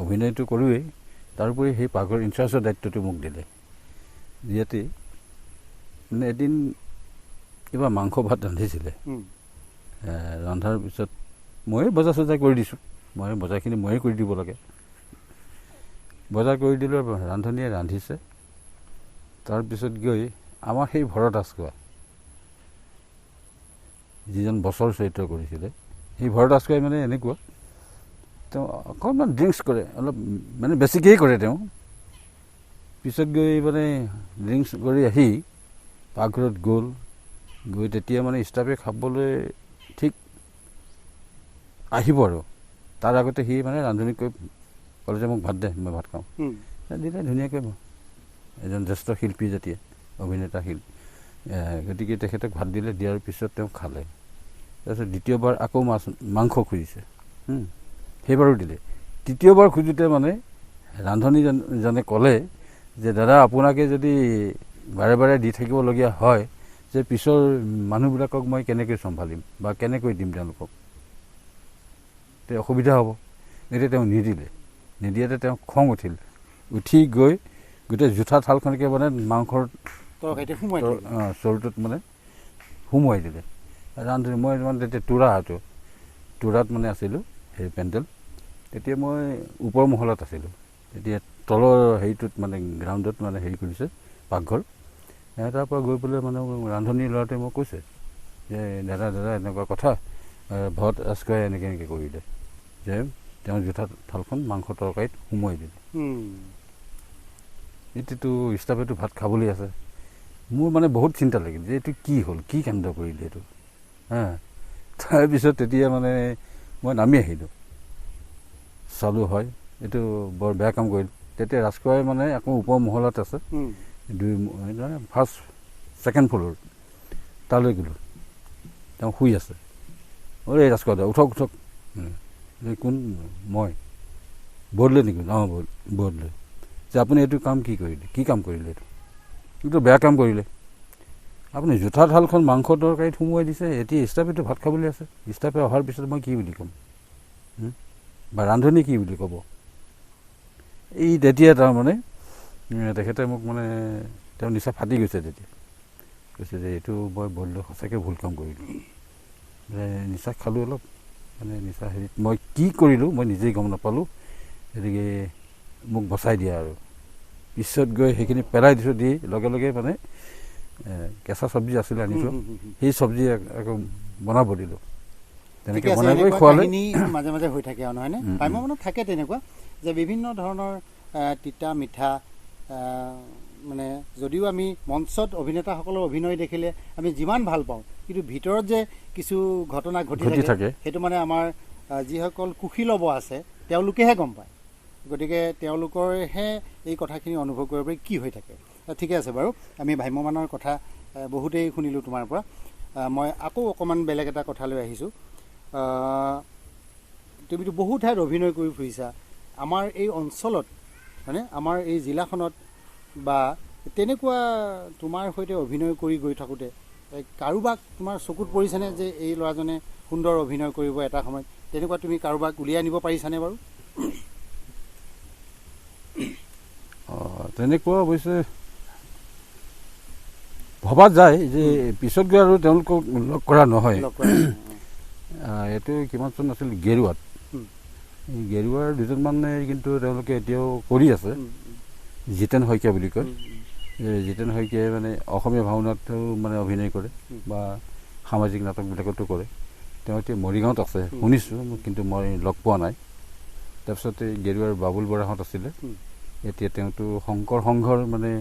অভিনয়টো কৰোঁৱেই, তাৰোপৰি সেই পাকঘৰৰ ইনচাৰ্জৰ দায়িত্বটো মোক দিলে। যিহেতু মানে এদিন কিবা মাংস ভাত ৰান্ধিছিলে, ৰন্ধাৰ পিছত ময়ে বজাৰ চজাৰ কৰি দিছোঁ, মই বজাৰখিনি ময়ে কৰি দিব লাগে। বজাৰ কৰি দিলোঁ, ৰান্ধনীয়ে ৰান্ধিছে। তাৰপিছত গৈ আমাৰ সেই ভৰত আচকোৱা যিজন বছৰ চৰিত্ৰ কৰিছিলে, সেই ভৰত আচকোৱাই মানে এনেকুৱা, তেওঁ অকণমান ড্ৰিংকছ কৰে, অলপ মানে বেছিকেই কৰে তেওঁ। পিছত গৈ মানে ড্ৰিংকছ কৰি আহি পাকঘৰত গৈ তেতিয়া মানে ষ্টাফে খাবলৈ ঠিক আহিব আৰু তাৰ আগতে সি মানে ৰান্ধনীক কৈ ক'লে যে মোক ভাত দে, মই ভাত খাওঁ। দিলে ধুনীয়াকৈ, এজন জ্যেষ্ঠ শিল্পী যেতিয়া, অভিনেতা গতিকে তেখেতক ভাত দিলে, দিয়াৰ পিছত তেওঁ খালে। তাৰপিছত দ্বিতীয়বাৰ আকৌ মাংস খুজিছে, সেইবাৰো দিলে। তৃতীয়বাৰ খোজোতে মানে ৰান্ধনীজনে ক'লে যে দাদা, আপোনাকে যদি বাৰে বাৰে দি থাকিবলগীয়া হয়, যে পিছৰ মানুহবিলাকক মই কেনেকৈ চম্ভালিম বা কেনেকৈ দিম তেওঁলোকক, তে অসুবিধা হ'ব। এতিয়া তেওঁ নিদিয়াতে তেওঁ খং উঠি গৈ গোটেই জোঠা থালখনকে মানে মাংসৰ চৰুটোত মানে সুমুৱাই দিলে। ৰান্ধনী মই মানে তেতিয়া তোৰাত মানে আছিলোঁ, সেই পেণ্ডেল। তেতিয়া মই ওপৰ মহলাত আছিলোঁ, তেতিয়া তলৰ হেৰিটোত মানে গ্ৰাউণ্ডত মানে হেৰি কৰিছে পাকঘৰ। তাৰ পৰা গৈ পেলাই মানে ৰান্ধনীৰ ল'ৰাটোৱে মোক কৈছে যে দাদা এনেকুৱা কথা, ভৰত আচকোৱাই এনেকৈ কৰিলে, যে তেওঁ জোঠা থালখন মাংস তৰকাৰীত সুমুৱাই দিলে। এইটোতো ষ্টাফেতো ভাত খাবলৈ আছে। মোৰ মানে বহুত চিন্তা লাগিল যে এইটো কি হ'ল, কি কাণ্ড কৰিলে এইটো। তাৰপিছত তেতিয়া মানে মই নামি আহিলোঁ, চালোঁ হয় এইটো বৰ বেয়া কাম কৰিল। তেতিয়া ৰাজকোৱাই মানে আকৌ ওপৰ মহলাত আছে, ছেকেণ্ড ফ্ল'ৰ, তালৈ গ'লোঁ। তেওঁ শুই আছে। এই ৰাজকোৱা দা, উঠক। কোন? মই। বৰদলৈ নেকি? বৰদলৈ। যে আপুনি এইটো কাম কি কাম কৰিলে? এইটো বেয়া কাম কৰিলে। আপুনি জোঠা থালখন মাংস তৰকাৰীত সুমুৱাই দিছে, এতিয়া ষ্টাফেতো ভাত খাবলৈ আছে। ষ্টাফে অহাৰ পিছত মই কি বুলি ক'ম, বা ৰান্ধনী কি বুলি ক'ব? এই তেতিয়া তাৰমানে তেখেতে মোক মানে তেওঁ নিচা ফাটি গৈছে। তেতিয়া কৈছে যে এইটো মই বৰদলৈ সঁচাকৈ ভুল কাম কৰিলোঁ, যে নিচা খালোঁ অলপ, মানে নিচা হেৰিত মই কি কৰিলোঁ মই নিজেই গম নাপালোঁ, গতিকে মোক বচাই দিয়া আৰু। পিছত গৈ সেইখিনি পেলাই দিছোঁ, দি লগে লগে মানে কেঁচা চব্জি আছিলে আনিছোঁ, সেই চব্জি আকৌ বনাব দিলোঁ। তেনেকৈ বনাই কৰি খোৱালে। মাজে মাজে হৈ থাকে আৰু, নহয়নে? মনত থাকে তেনেকুৱা যে বিভিন্ন ধৰণৰ তিতা মিঠা, মানে যদিও আমি মঞ্চত অভিনেতাসকলৰ অভিনয় দেখিলে আমি যিমান ভাল পাওঁ, কিন্তু ভিতৰত যে কিছু ঘটনা ঘটি থাকে সেইটো মানে আমাৰ যিসকল কুশীলৱ আছে তেওঁলোকেহে গম পায়। গতিকে তেওঁলোকৰহে এই কথাখিনি অনুভৱ কৰিব পাৰি কি হৈ থাকে। ঠিকে আছে বাৰু, আমি ভ্ৰাম্যমানৰ কথা বহুতেই শুনিলোঁ তোমাৰ পৰা। মই আকৌ অকণমান বেলেগ এটা কথালৈ আহিছোঁ। তুমিতো বহু ঠাইত অভিনয় কৰি ফুৰিছা, আমাৰ এই অঞ্চলত মানে আমাৰ এই জিলাখনত বা তেনেকুৱা তোমাৰ সৈতে অভিনয় কৰি গৈ থাকোঁতে কাৰোবাক তোমাৰ চকুত পৰিছেনে যে এই ল'ৰাজনে সুন্দৰ অভিনয় কৰিব এটা সময়ত? তেনেকুৱা তুমি কাৰোবাক উলিয়াই নিব পাৰিছানে বাৰু? তেনেকুৱা অৱশ্যে ভবা যায় যে পিছত গৈ আৰু তেওঁলোকক লগ কৰা নহয়। এইটো কিমান চন আছিল, গেৰুৱাত। এই গেৰুৱাৰ দুজনমানে কিন্তু তেওঁলোকে এতিয়াও কৰি আছে, জিতেন শইকীয়া বুলি কয়। জিতেন শইকীয়াই মানে অসমীয়া ভাওনাতো মানে অভিনয় কৰে বা সামাজিক নাটকবিলাকতো কৰে। তেওঁ এতিয়া মৰিগাঁৱত আছে শুনিছোঁ, কিন্তু মই লগ পোৱা নাই। তাৰপিছতে গেৰুৱাৰ বাবুল বৰাহঁত আছিলে, এতিয়া তেওঁতো শংকৰ সংঘৰ মানে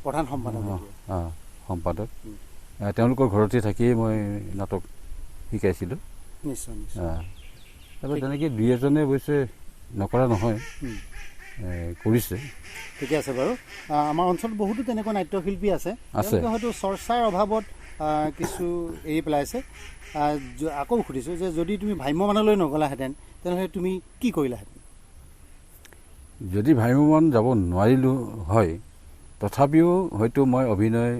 প্ৰধান সম্পাদক। সম্পাদক। তেওঁলোকৰ ঘৰতে থাকিয়েই মই নাটক শিকাইছিলোঁ। নিশ্চয় নিশ্চয়। তাৰপৰা তেনেকৈ দুই এজনে অৱশ্যে নকৰা নহয়, কৰিছে। ঠিকে আছে বাৰু। আমাৰ অঞ্চলত বহুতো তেনেকুৱা নাট্যশিল্পী আছে, তেওঁলোকে হয়তো চৰ্চাৰ অভাৱত কিছু এৰি পেলাইছে। আকৌ সুধিছোঁ যে যদি তুমি ভ্ৰাম্যমানলৈ নগলাহেঁতেন তেনেহ'লে তুমি কি কৰিলাহেঁতেন? যদি ভ্ৰাম্যমান যাব নোৱাৰিলোঁ হয়, তথাপিও হয়তো মই অভিনয়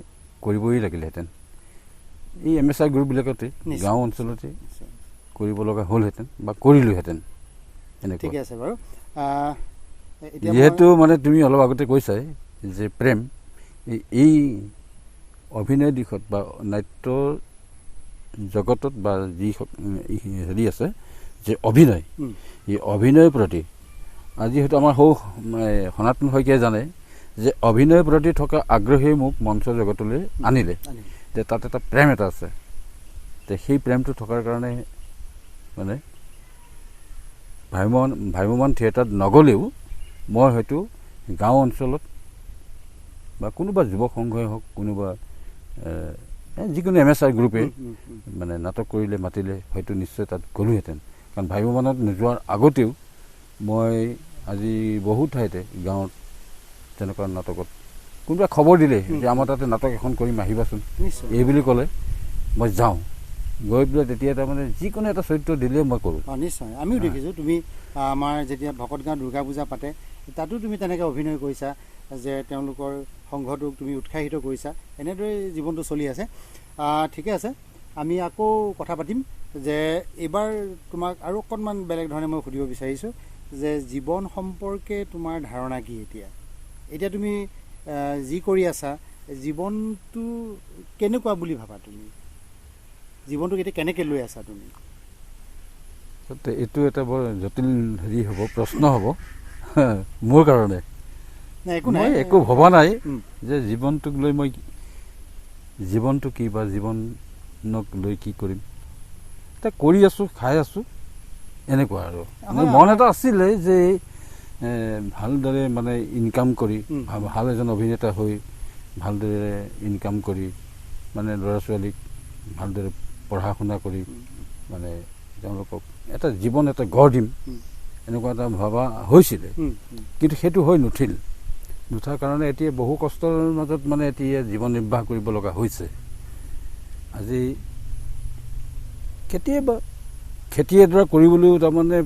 কৰিবই লাগিলেহেঁতেন। এই MSI গ্ৰুপবিলাকতে গাঁও অঞ্চলতে কৰিব লগা হ'লহেঁতেন বা কৰিলোহেঁতেন। এনেকুৱা। ঠিকে আছে বাৰু। যিহেতু মানে তুমি অলপ আগতে কৈছাই যে প্ৰেম, এই অভিনয় দিশত বা নাট্যৰ জগতত বা যি হেৰি আছে যে অভিনয়, এই অভিনয়ৰ প্ৰতি আজি হয়তো আমাৰ সনাতন শইকীয়াই জানে যে অভিনয়ৰ প্ৰতি থকা আগ্ৰহেই মোক মঞ্চ জগতলৈ আনিলে। যে তাত এটা প্ৰেম এটা আছে, সেই প্ৰেমটো থকাৰ কাৰণে মানে ভ্ৰাম্যমান থিয়েটাৰত নগ'লেও মই হয়তো গাঁও অঞ্চলত বা কোনোবা যুৱক সংঘই হওক, কোনোবা যিকোনো MSI গ্ৰুপে মানে নাটক কৰিলে মাতিলে হয়তো নিশ্চয় তাত গ'লোহেঁতেন। কাৰণ ভ্ৰাম্যমানত নোযোৱাৰ আগতেও মই আজি বহুত ঠাইতে গাঁৱত তেনেকুৱা নাটকত কোনোবাই খবৰ দিলে যে আমাৰ তাতে নাটক এখন কৰিম আহিবাচোন, এই বুলি ক'লে মই যাওঁ। গৈ পেলাই তেতিয়া তাৰমানে যিকোনো এটা চৰিত্ৰ দিলেও মই কৰোঁ। নিশ্চয়, আমিও দেখিছোঁ তুমি আমাৰ যেতিয়া ভকতগাঁও দুৰ্গা পূজা পাতে তাতো তুমি তেনেকৈ অভিনয় কৰিছা, যে তেওঁলোকৰ সংঘটোক তুমি উৎসাহিত কৰিছা। এনেদৰে জীৱনটো চলি আছে। ঠিকে আছে, আমি আকৌ কথা পাতিম। যে এইবাৰ তোমাক আৰু অকণমান বেলেগ ধৰণে মই সুধিব বিচাৰিছোঁ যে জীৱন সম্পৰ্কে তোমাৰ ধাৰণা কি? এতিয়া তুমি যি কৰি আছা, জীৱনটো কেনেকুৱা বুলি ভাবা তুমি? জীৱনটোক এতিয়া কেনেকৈ লৈ আছা তুমি? এইটো এটা বৰ জটিল হেৰি হ'ব, প্ৰশ্ন হ'ব মোৰ কাৰণে। মই একো ভবা নাই যে জীৱনটোক লৈ মই জীৱনটো কি বা জীৱনক লৈ কি কৰিম। এতিয়া কৰি আছোঁ, খাই আছোঁ, এনেকুৱা আৰু। মন এটা আছিলে যে ভালদৰে মানে ইনকাম কৰি, ভাল এজন অভিনেতা হৈ ভালদৰে ইনকাম কৰি মানে ল'ৰা ছোৱালীক ভালদৰে পঢ়া শুনা কৰি মানে তেওঁলোকক এটা জীৱন এটা গঢ় দিম, এনেকুৱা এটা ভবা হৈছিলে। কিন্তু সেইটো হৈ নুঠাৰ কাৰণে এতিয়া বহু কষ্টৰ মাজত মানে এতিয়া জীৱন নিৰ্বাহ কৰিব লগা হৈছে। আজি কেতিয়াবা খেতি এডৰা কৰিবলৈও তাৰমানে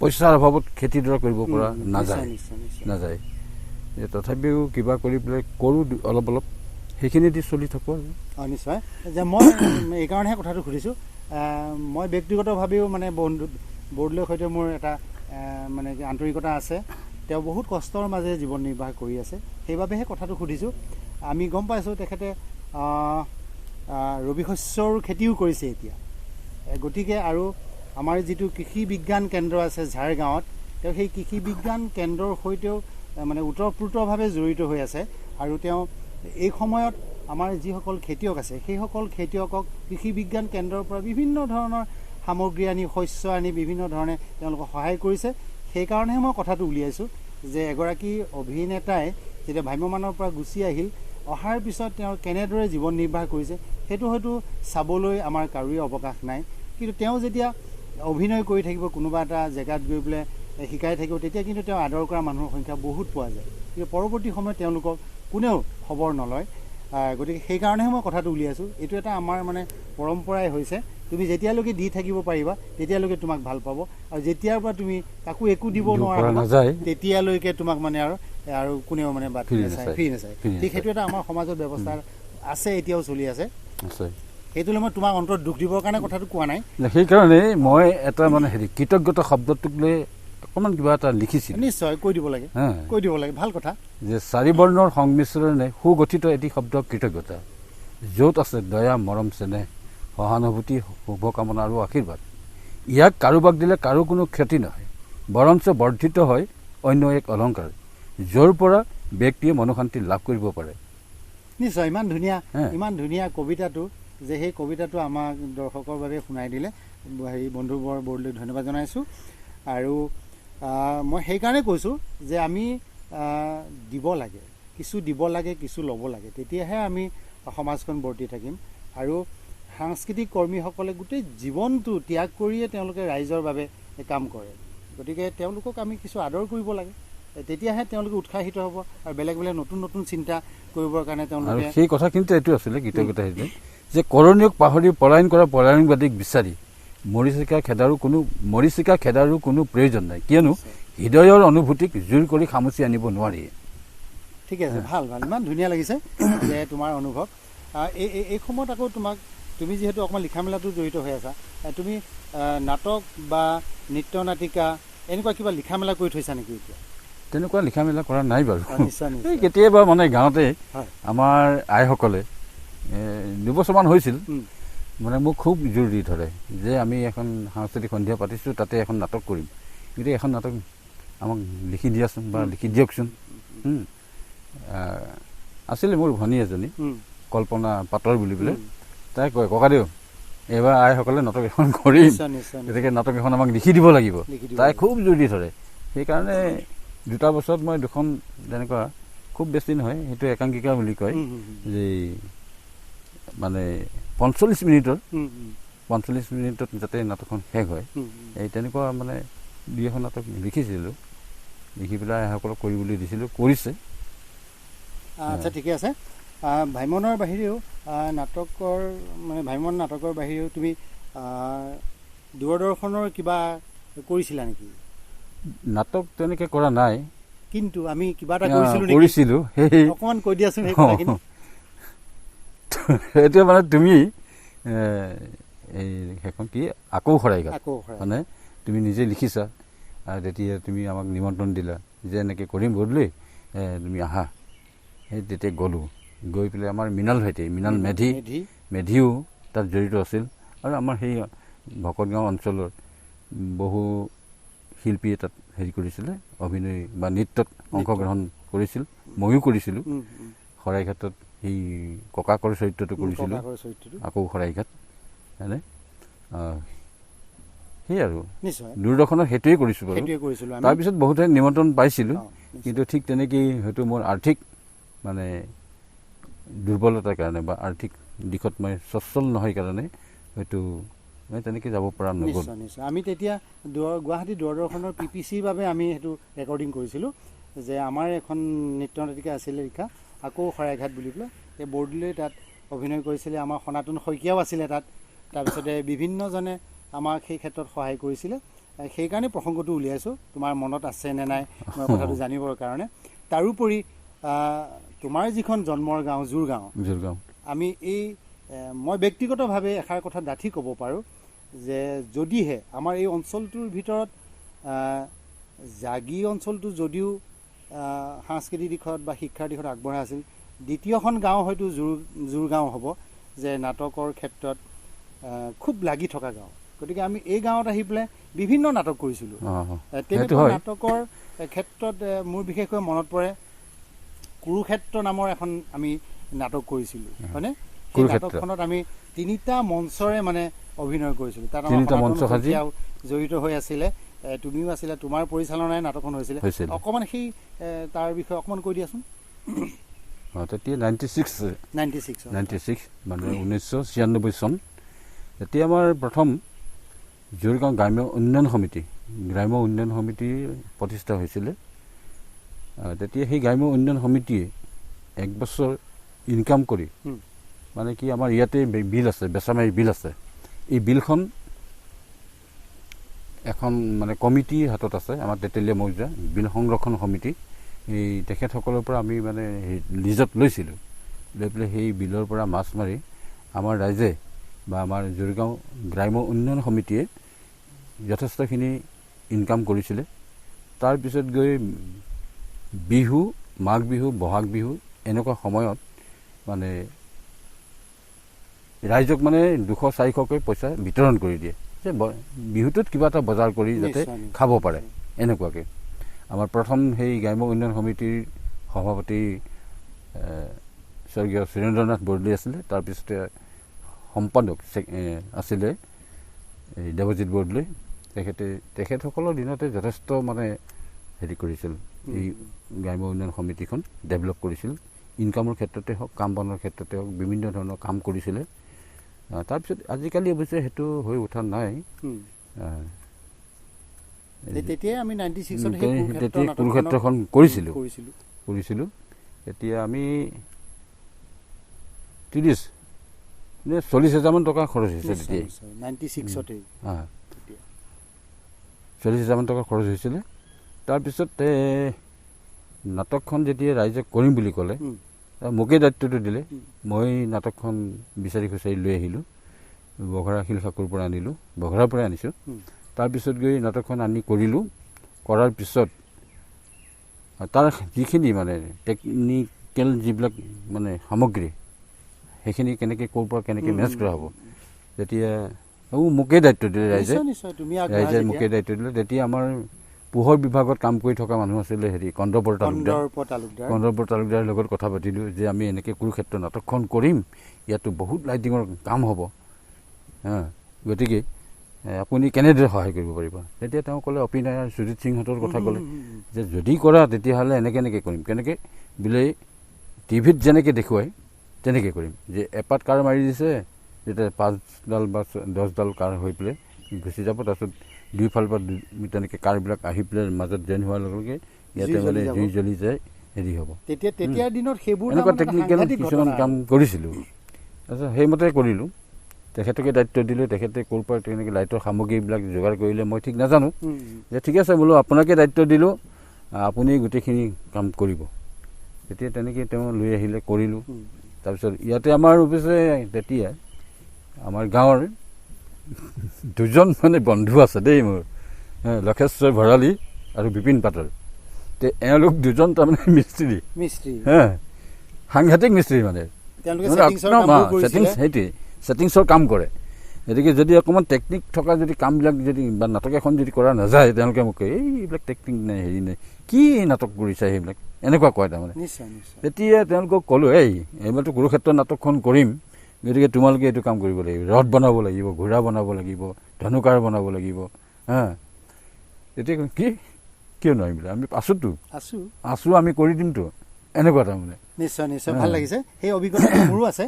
পইচাৰ অভাৱত খেতিডৰা কৰিব পৰা নাযায়। তথাপিও কিবা কৰি পেলাই কৰোঁ অলপ অলপ, সেইখিনি দি চলি থাকোঁ আৰু। নিশ্চয়, যে মই এইকাৰণেহে কথাটো সুধিছোঁ। মই ব্যক্তিগতভাৱেও মানে বৰদলৈৰ সৈতে মোৰ এটা মানে আন্তৰিকতা আছে। তেওঁ বহুত কষ্টৰ মাজেৰে জীৱন নিৰ্বাহ কৰি আছে, সেইবাবেহে কথাটো সুধিছোঁ। আমি গম পাইছোঁ তেখেতে ৰবি শস্যৰ খেতিও কৰিছে এতিয়া। গতিকে আৰু আমাৰ যিটো কৃষি বিজ্ঞান কেন্দ্ৰ আছে ঝাৰগাঁৱত, তেওঁ সেই কৃষি বিজ্ঞান কেন্দ্ৰৰ সৈতেও মানে ওতঃপ্ৰোতভাৱে জড়িত হৈ আছে। আৰু তেওঁ এই সময়ত আমাৰ যিসকল খেতিয়ক আছে সেইসকল খেতিয়কক কৃষি বিজ্ঞান কেন্দ্ৰৰ পৰা বিভিন্ন ধৰণৰ সামগ্ৰী আনি, শস্য আনি বিভিন্ন ধৰণে তেওঁলোকক সহায় কৰিছে। সেইকাৰণেহে মই কথাটো উলিয়াইছোঁ যে এগৰাকী অভিনেতাই যেতিয়া ভ্ৰাম্যমানৰ পৰা গুচি আহিল, অহাৰ পিছত তেওঁ কেনেদৰে জীৱন নিৰ্বাহ কৰিছে সেইটো হয়তো চাবলৈ আমাৰ কাৰোৰে অৱকাশ নাই। কিন্তু তেওঁ যেতিয়া অভিনয় কৰি থাকিব, কোনোবা এটা জেগাত গৈ পেলাই শিকাই থাকিব, তেতিয়া কিন্তু তেওঁ আদৰ কৰা মানুহৰ সংখ্যা বহুত পোৱা যায়। কিন্তু পৰৱৰ্তী সময়ত তেওঁলোকক কোনেও খবৰ নলয়। গতিকে সেইকাৰণেহে মই কথাটো উলিয়াইছোঁ। এইটো এটা আমাৰ মানে পৰম্পৰাই হৈছে, তুমি যেতিয়ালৈকে দি থাকিব পাৰিবা তেতিয়ালৈকে তোমাক ভাল পাব, আৰু যেতিয়াৰ পৰা তুমি কাকো একো দিব নোৱাৰা তেতিয়ালৈকে তোমাক মানে আৰু কোনেও মানে বাদ ফ্ৰী নাচায়। ঠিক সেইটো এটা আমাৰ সমাজৰ ব্যৱস্থা আছে, এতিয়াও চলি আছে। সেইটোলৈ মই তোমাক অন্তৰত দুখ দিবৰ কাৰণে কথাটো কোৱা নাই। সেইকাৰণে মই এটা মানে কৃতজ্ঞতা শব্দটোক লৈ অকণমান কিবা এটা লিখিছিল। নিশ্চয় কৈ দিব লাগে, ভাল কথা। যে 4 বৰ্ণৰ সংমিশ্ৰণে সুগঠিত এটি শব্দ কৃতজ্ঞতা, য'ত আছে দয়া, মৰম, চেনেহ, সহানুভূতি, শুভকামনা আৰু আশীৰ্বাদ। ইয়াক কাৰোবাক দিলে কাৰো কোনো ক্ষতি নহয়, বৰঞ্চ বৰ্ধিত হয় অন্য এক অলংকাৰ, য'ৰ পৰা ব্যক্তিয়ে মনোশান্তি লাভ কৰিব পাৰে। নিশ্চয় ইমান ধুনীয়া কবিতাটো যে সেই কবিতাটো আমাক দৰ্শকৰ বাবে শুনাই দিলে হেৰি বন্ধুবৰ বৰদলৈক ধন্যবাদ জনাইছোঁ। আৰু মই সেইকাৰণে কৈছোঁ যে আমি দিব লাগে, কিছু দিব লাগে, কিছু ল'ব লাগে, তেতিয়াহে আমি সমাজখন বৰ্তি থাকিম। আৰু সাংস্কৃতিক কৰ্মীসকলে গোটেই জীৱনটো ত্যাগ কৰিয়ে তেওঁলোকে ৰাইজৰ বাবে কাম কৰে, গতিকে তেওঁলোকক আমি কিছু আদৰ কৰিব লাগে, তেতিয়াহে তেওঁলোকে উৎসাহিত হ'ব আৰু বেলেগ বেলেগ নতুন নতুন চিন্তা কৰিবৰ কাৰণে তেওঁলোকে। সেই কথাখিনিতো এইটো আছিলে কৃতজ্ঞতা হৈছে যে কৰণীয়ক পাহৰি পলায়ন কৰা পলায়নবাদীক বিচাৰি মৰিচিকা খেদাৰো কোনো প্ৰয়োজন নাই, কিয়নো হৃদয়ৰ অনুভূতিক জোৰ কৰি খামুচি আনিব নোৱাৰি। ঠিক আছে, ভাল ইমান ধুনীয়া লাগিছে যে তোমাৰ অনুভৱ। এই সময়ত আকৌ তুমি যিহেতু অকণমান লিখা মেলাটো জড়িত হৈ আছা, তুমি নাটক বা নৃত্য নাটিকা এনেকুৱা কিবা লিখা মেলা কৰি থৈছা নেকি এতিয়া? তেনেকুৱা লিখা মেলা কৰা নাই বাৰু। নিশ্চয় কেতিয়াবা মানে গাঁৱতে আমাৰ আইসকলে দুবছৰমান হৈছিল, মানে মোক খুব জোৰ দি ধৰে যে আমি এখন সাংস্কৃতিক সন্ধিয়া পাতিছোঁ, তাতে এখন নাটক কৰিম, গতিকে এখন নাটক আমাক লিখি দিয়াচোন বা লিখি দিয়কচোন। আছিলে মোৰ ভনী এজনী কল্পনা পাটৰ বুলি পেলাই, তাই কয় ককাদেউ এইবাৰ আইসকলে নাটক এখন কৰিম, গতিকে নাটক এখন আমাক লিখি দিব লাগিব। তাই খুব জোৰ দি ধৰে। সেইকাৰণে 2 বছৰত মই 2খন তেনেকুৱা, খুব বেছি নহয়, সেইটো একাংকিকা বুলি কয়, যে মানে 45 মিনিটত যাতে নাটকখন শেষ হয়, এই তেনেকুৱা মানে 2এখন নাটক লিখিছিলোঁ, লিখি পেলাই আইসকলক কৰিবলৈ দিছিলোঁ, কৰিছে। আচ্ছা, ঠিকে আছে। ভাইমনৰ বাহিৰেও ভাইমন নাটকৰ বাহিৰেও তুমি দূৰদৰ্শনৰ কিবা কৰিছিলা নেকি? নাটক তেনেকৈ কৰা নাই, কিন্তু আমি কিবা এটা কৰিছিলোঁ। সেই অকণমান কৈ দিয়াচোন সেই কথাখিনি। সেইটো মানে তুমি এই সেইখন কি আকৌ শৰাইঘাট, মানে তুমি নিজে লিখিছা আৰু তেতিয়া তুমি আমাক নিমন্ত্ৰণ দিলা যে এনেকৈ কৰিম বদলি, তুমি আহা। সেই তেতিয়া গ'লোঁ, গৈ পেলাই আমাৰ মৃণাল মেধিও তাত জড়িত আছিল, আৰু আমাৰ সেই ভকতগাঁও অঞ্চলৰ বহু শিল্পীয়ে তাত হেৰি কৰিছিলে, অভিনয় বা নৃত্যত অংশগ্ৰহণ কৰিছিল, ময়ো কৰিছিলোঁ। শৰাইঘাটত সেই ককাকৰ চৰিত্ৰটো কৰিছিলোঁ, আকৌ শৰাইঘাট, হয়নে? সেই আৰু দূৰদৰ্শনত সেইটোৱে কৰিছোঁ বাৰু। তাৰপিছত বহুতে নিমন্ত্ৰণ পাইছিলোঁ, কিন্তু ঠিক তেনেকেই হয়তো মোৰ আৰ্থিক মানে দুৰ্বলতাৰ কাৰণে বা আৰ্থিক দিশত মই সচ্ছল নহয় কাৰণে হয়তো মই তেনেকৈ যাব পৰা নগ'ল। নিশ্চয় আমি তেতিয়া গুৱাহাটী দূৰদৰ্শনৰ PPCৰ বাবে আমি সেইটো ৰেকৰ্ডিং কৰিছিলোঁ, যে আমাৰ এখন নৃত্য নাটিকা আছিলে লিখা আকৌ শৰাইঘাট বুলি পেলাই, এই বৰদলৈ তাত অভিনয় কৰিছিলে, আমাৰ সনাতন শইকীয়াও আছিলে তাত, তাৰপিছতে বিভিন্নজনে আমাক সেই ক্ষেত্ৰত সহায় কৰিছিলে। সেইকাৰণে প্ৰসংগটো উলিয়াইছোঁ, তোমাৰ মনত আছে নে নাই মই কথাটো জানিবৰ কাৰণে। তাৰোপৰি তোমাৰ যিখন জন্মৰ গাঁও জোৰগাঁও, আমি মই ব্যক্তিগতভাৱে এষাৰ কথা ডাঠি ক'ব পাৰোঁ যে যদিহে আমাৰ এই অঞ্চলটোৰ ভিতৰত জাগি অঞ্চলটো যদিও সাংস্কৃতিক দিশত বা শিক্ষাৰ দিশত আগবঢ়া আছিল, দ্বিতীয়খন গাঁও হয়তো জোৰগাঁও হ'ব, যে নাটকৰ ক্ষেত্ৰত খুব লাগি থকা গাঁও। গতিকে আমি এই গাঁৱত আহি পেলাই বিভিন্ন নাটক কৰিছিলোঁ। তেনেকুৱা নাটকৰ ক্ষেত্ৰত মোৰ বিশেষকৈ মনত পৰে কুৰুক্ষেত্ৰ নামৰ এখন আমি নাটক কৰিছিলোঁ, হয়নে? সেই নাটকখনত আমি 3টা মঞ্চৰে মানে অভিনয় কৰিছিলোঁ, তাত আমাৰ জড়িত হৈ আছিলে, তুমিও আছিলে, তোমাৰ পৰিচালনাৰে নাটকখন হৈছিলে। অকণমান সেই তাৰ বিষয়ে অকণমান কৈ দিয়াচোন। তেতিয়া 96 মানে 1996 চন, তেতিয়া আমাৰ প্ৰথম জোৰগাঁও গ্ৰাম্য উন্নয়ন সমিতি প্ৰতিষ্ঠা হৈছিলে। তেতিয়া সেই গ্ৰাম্য উন্নয়ন সমিতিয়ে 1 বছৰ ইনকাম কৰি, মানে কি আমাৰ ইয়াতে বিল আছে, বেচামাৰী বিল আছে, এই বিলখন এখন মানে কমিটিৰ হাতত আছে, আমাৰ তেতেলীয়া মৌজা বিল সংৰক্ষণ সমিতি, এই তেখেতসকলৰ পৰা আমি মানে লিজত লৈছিলোঁ, লৈ পেলাই সেই বিলৰ পৰা মাছ মাৰি আমাৰ ৰাইজে বা আমাৰ জোৰগাঁও গ্ৰাম্য উন্নয়ন সমিতিয়ে যথেষ্টখিনি ইনকাম কৰিছিলে। তাৰপিছত গৈ বিহু, মাঘ বিহু, বহাগ বিহু এনেকুৱা সময়ত মানে ৰাইজক মানে 200-400কৈ পইচা বিতৰণ কৰি দিয়ে, যে বিহুটোত কিবা এটা বজাৰ কৰি যাতে খাব পাৰে, এনেকুৱাকৈ। আমাৰ প্ৰথম সেই গ্ৰাম্য উন্নয়ন সমিতিৰ সভাপতি স্বৰ্গীয় সুৰেন্দ্ৰনাথ বৰদলৈ আছিলে, তাৰপিছতে সম্পাদক আছিলে এই দেৱজিৎ বৰদলৈ। তেখেতসকলৰ দিনতে যথেষ্ট মানে হেৰি কৰিছিল, এই গ্ৰাম্য উন্নয়ন সমিতিখন ডেভেলপ কৰিছিল। ইনকামৰ ক্ষেত্ৰতে হওক, কাম বনৰ ক্ষেত্ৰতে হওক, বিভিন্ন ধৰণৰ কাম কৰিছিলে। তাৰপিছত আজিকালি অৱশ্যে সেইটো হৈ উঠা নাই। তেতিয়াই আমি 96 তেতিয়া কুৰুক্ষেত্ৰখন কৰিছিলোঁ। এতিয়া আমি 40,000মান টকা খৰচ হৈছে তেতিয়াই, 96তে 40,000মান টকা খৰচ হৈছিলে। তাৰপিছত নাটকখন যেতিয়া ৰাইজে কৰিম বুলি ক'লে, মোকেই দায়িত্বটো দিলে। মই নাটকখন বিচাৰি খুচাৰি লৈ আহিলোঁ, বঘৰা শিলসাকুৰ পৰা আনিলোঁ, বঘৰাৰ পৰাই আনিছোঁ। তাৰপিছত গৈ নাটকখন আনি কৰিলোঁ। কৰাৰ পিছত তাৰ যিখিনি মানে টেকনিকেল যিবিলাক মানে সামগ্ৰী, সেইখিনি কেনেকৈ ক'ৰ পৰা কেনেকৈ মেনেজ কৰা হ'ব, তেতিয়া মোকেই দায়িত্ব দিলে ৰাইজে মোকেই দায়িত্ব দিলে। তেতিয়া আমাৰ পোহৰ বিভাগত কাম কৰি থকা মানুহ আছিলে কন্দৰ্প তালুকদাৰৰ লগত কথা পাতিলোঁ যে আমি এনেকৈ কুৰুক্ষেত্ৰ নাটকখন কৰিম, ইয়াতো বহুত লাইটিঙৰ কাম হ'ব, গতিকে আপুনি কেনেদৰে সহায় কৰিব পাৰিব। তেতিয়া তেওঁ ক'লে, অপিনায় সুজিত সিংহঁতৰ কথা ক'লে যে যদি কৰা তেতিয়াহ'লে এনেকৈ কৰিম, কেনেকৈ বোলে টিভিত যেনেকৈ দেখুৱাই তেনেকৈ কৰিম, যে এপাত কাৰ মাৰি দিছে, যেতিয়া 5ডাল বা 10ডাল কাৰ হৈ পেলাই গুচি যাব, তাৰপিছত দুইফালৰ পৰা তেনেকৈ কাৰবিলাক আহি পেলাই মাজত জইন হোৱাৰ লগে লগে ইয়াতে মানে জুই জ্বলি যায়, হেৰি হ'ব। তেতিয়াৰ দিনত সেইবোৰ এনেকুৱা টেকনিকেল কিছুমান কাম কৰিছিলোঁ। তাৰপিছত সেইমতে কৰিলোঁ। তেখেতকে দায়িত্ব দিলোঁ। তেখেতে ক'ৰ পৰা তেনেকৈ লাইটৰ সামগ্ৰীবিলাক যোগাৰ কৰিলে মই ঠিক নাজানো, যে ঠিক আছে বোলো আপোনাকে দায়িত্ব দিলোঁ, আপুনি গোটেইখিনি কাম কৰিব। তেতিয়া তেনেকৈ তেওঁ লৈ আহিলে, কৰিলোঁ। তাৰপিছত ইয়াতে আমাৰ অৱশ্যে তেতিয়া আমাৰ গাঁৱৰ দুজন মানে বন্ধু আছে দেই মোৰ, লক্ষেশ্বৰ ভৰালী আৰু বিপিন পাটৰ। এওঁলোক দুজন তাৰমানে মিস্ত্ৰী, সাংঘাতিক মিস্ত্ৰী, মানে ছেটিংছৰ কাম কৰে। গতিকে যদি অকণমান টেকনিক থকা যদি কামবিলাক যদি বা নাটক এখন যদি কৰা নাযায়, তেওঁলোকে মোক কয় এইবিলাক টেকনিক নাই, হেৰি নাই, কি নাটক কৰিছে সেইবিলাক, এনেকুৱা কয় তাৰমানে। তেতিয়া তেওঁলোকক ক'লোঁ, এইবাৰতো কুৰুক্ষেত্ৰ নাটকখন কৰিম, গতিকে তোমালোকে এইটো কাম কৰিব লাগিব, ৰথ বনাব লাগিব, ঘোঁৰা বনাব লাগিব, ধনুকাৰ বনাব লাগিব। তেতিয়া কিয় নোৱাৰিম বোলে, আমি আছোঁ, আমি কৰি দিমতো, এনেকুৱা তাৰমানে। নিশ্চয় ভাল লাগিছে, সেই অভিজ্ঞতা মোৰো আছে।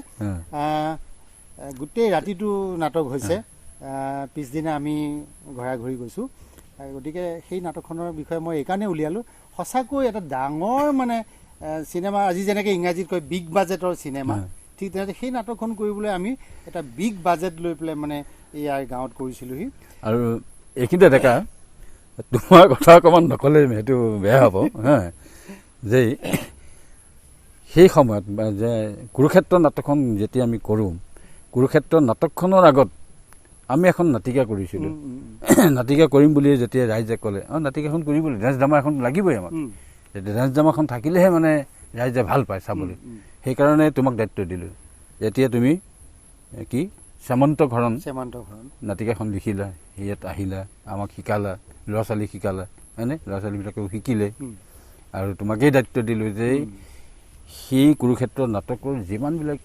গোটেই ৰাতিটো নাটক হৈছে, পিছদিনা আমি ঘূৰি গৈছোঁ। গতিকে সেই নাটকখনৰ বিষয়ে মই এইকাৰণে উলিয়ালোঁ, সঁচাকৈ এটা ডাঙৰ মানে চিনেমা, আজি যেনেকৈ ইংৰাজীত কয় বিগ বাজেটৰ চিনেমা, ঠিক তেনেকৈ সেই নাটকখন কৰিবলৈ আমি এটা বিগ বাজেট লৈ পেলাই মানে ইয়াৰ গাঁৱত কৰিছিলোঁহি। আৰু এইখিনিতে ডেকা, তোমাৰ কথা অকণমান নক'লে সেইটো বেয়া হ'ব, যে সেই সময়ত যে কুৰুক্ষেত্ৰ নাটকখন যেতিয়া আমি কৰোঁ, কুৰুক্ষেত্ৰ নাটকখনৰ আগত আমি এখন নাটিকা কৰিছিলোঁ। নাটিকা কৰিম বুলি যেতিয়া ৰাইজে ক'লে, নাটিকাখন কৰিবলৈ ডেন্স ড্ৰামা এখন লাগিবই আমাক, ডেন্স ড্ৰামাখন থাকিলেহে মানে ৰাইজে ভাল পায় চাবলৈ। সেইকাৰণে তোমাক দায়িত্ব দিলোঁ, এতিয়া তুমি কি শ্যামন্ত ঘৰণ নাটিকাখন লিখিলা, ইয়াত আহিলা, আমাক শিকালা, ল'ৰা ছোৱালীক শিকালা, হয়নে, ল'ৰা ছোৱালীবিলাকেও শিকিলে। আৰু তোমাকেই দায়িত্ব দিলোঁ যে সেই কুৰুক্ষেত্ৰ নাটকৰ যিমানবিলাক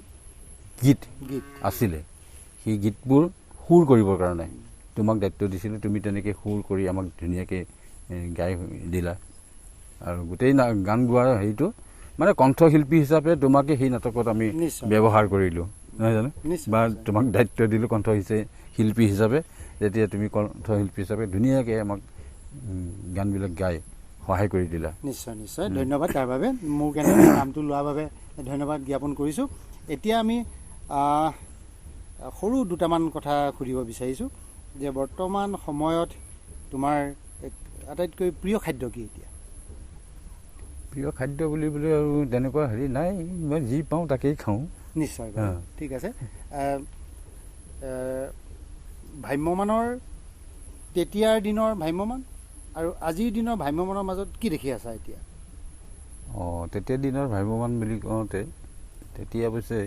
গীত আছিলে, সেই গীতবোৰ সুৰ কৰিবৰ কাৰণে তোমাক দায়িত্ব দিছিলোঁ। তুমি তেনেকৈ সুৰ কৰি আমাক ধুনীয়াকৈ গাই দিলা। আৰু গোটেই গান গোৱাৰ হেৰিটো মানে কণ্ঠশিল্পী হিচাপে তোমাকে সেই নাটকত আমি ব্যৱহাৰ কৰিলোঁ, নহয় জানো, বা তোমাক দায়িত্ব দিলোঁ কণ্ঠশিল্পী হিচাপে। তেতিয়া তুমি কণ্ঠশিল্পী হিচাপে ধুনীয়াকৈ আমাক গানবিলাক গাই সহায় কৰি দিলা। নিশ্চয় ধন্যবাদ তাৰ বাবে, মোক এনেকৈ নামটো লোৱাৰ বাবে ধন্যবাদ জ্ঞাপন কৰিছোঁ। এতিয়া আমি সৰু দুটামান কথা সুধিব বিচাৰিছোঁ, যে বৰ্তমান সময়ত তোমাৰ আটাইতকৈ প্ৰিয় খাদ্য কি? এতিয়া প্ৰিয় খাদ্য বুলিবলৈ আৰু তেনেকুৱা হেৰি নাই, মই যি পাওঁ তাকেই খাওঁ। নিশ্চয়, ঠিক আছে। ভ্ৰাম্যমানৰ তেতিয়াৰ দিনৰ ভ্ৰাম্যমান আৰু আজিৰ দিনৰ ভ্ৰাম্যমানৰ মাজত কি দেখি আছা এতিয়া? তেতিয়াৰ দিনৰ ভ্ৰাম্যমান বুলি কওঁতে তেতিয়া অৱশ্যে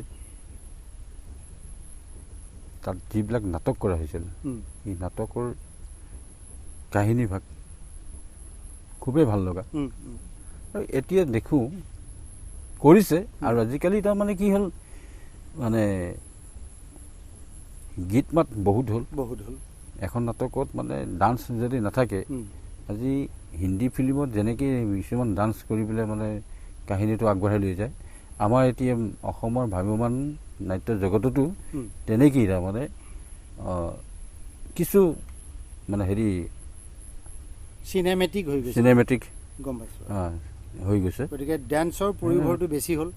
তাত যিবিলাক নাটক কৰা হৈছিল, সেই নাটকৰ কাহিনীভাগ খুবেই ভাল লগা। আৰু এতিয়া দেখোঁ কৰিছে আৰু আজিকালি তাৰমানে কি হ'ল মানে গীত মাত বহুত হ'ল এখন নাটকত মানে ডান্স যদি নাথাকে আজি হিন্দী ফিল্মত যেনেকৈ কিছুমান ডান্স কৰি পেলাই মানে কাহিনীটো আগবঢ়াই লৈ যায় আমাৰ এতিয়া অসমৰ ভ্ৰাম্যমান নাট্য জগততো তেনেকেই তাৰমানে কিছু মানে হেৰি চিনেমেটিক গম পাইছোঁ হৈ গৈছে গতিকে ডান্সৰ পৰিভৰটো বেছি হ'ল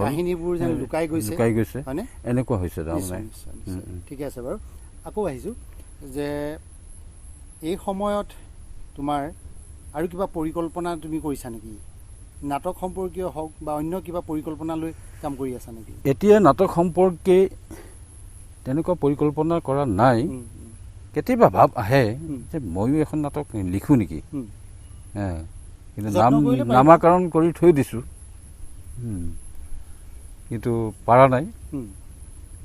কাহিনীবোৰ যেন লুকাই গৈছে হয়নে এনেকুৱা হৈছে তাৰমানে ঠিকে আছে বাৰু আকৌ আহিছোঁ যে এই সময়ত তোমাৰ আৰু কিবা পৰিকল্পনা তুমি কৰিছা নেকি নাটক সম্পৰ্কীয় হওক বা অন্য কিবা পৰিকল্পনা লৈ কাম কৰি আছা নেকি এতিয়া নাটক সম্পৰ্কে তেনেকুৱা পৰিকল্পনা কৰা নাই কেতিয়াবা ভাৱ আহে যে ময়ো এখন নাটক লিখোঁ নেকি কিন্তু নামাকৰণ কৰি থৈ দিছোঁ কিন্তু পাৰা নাই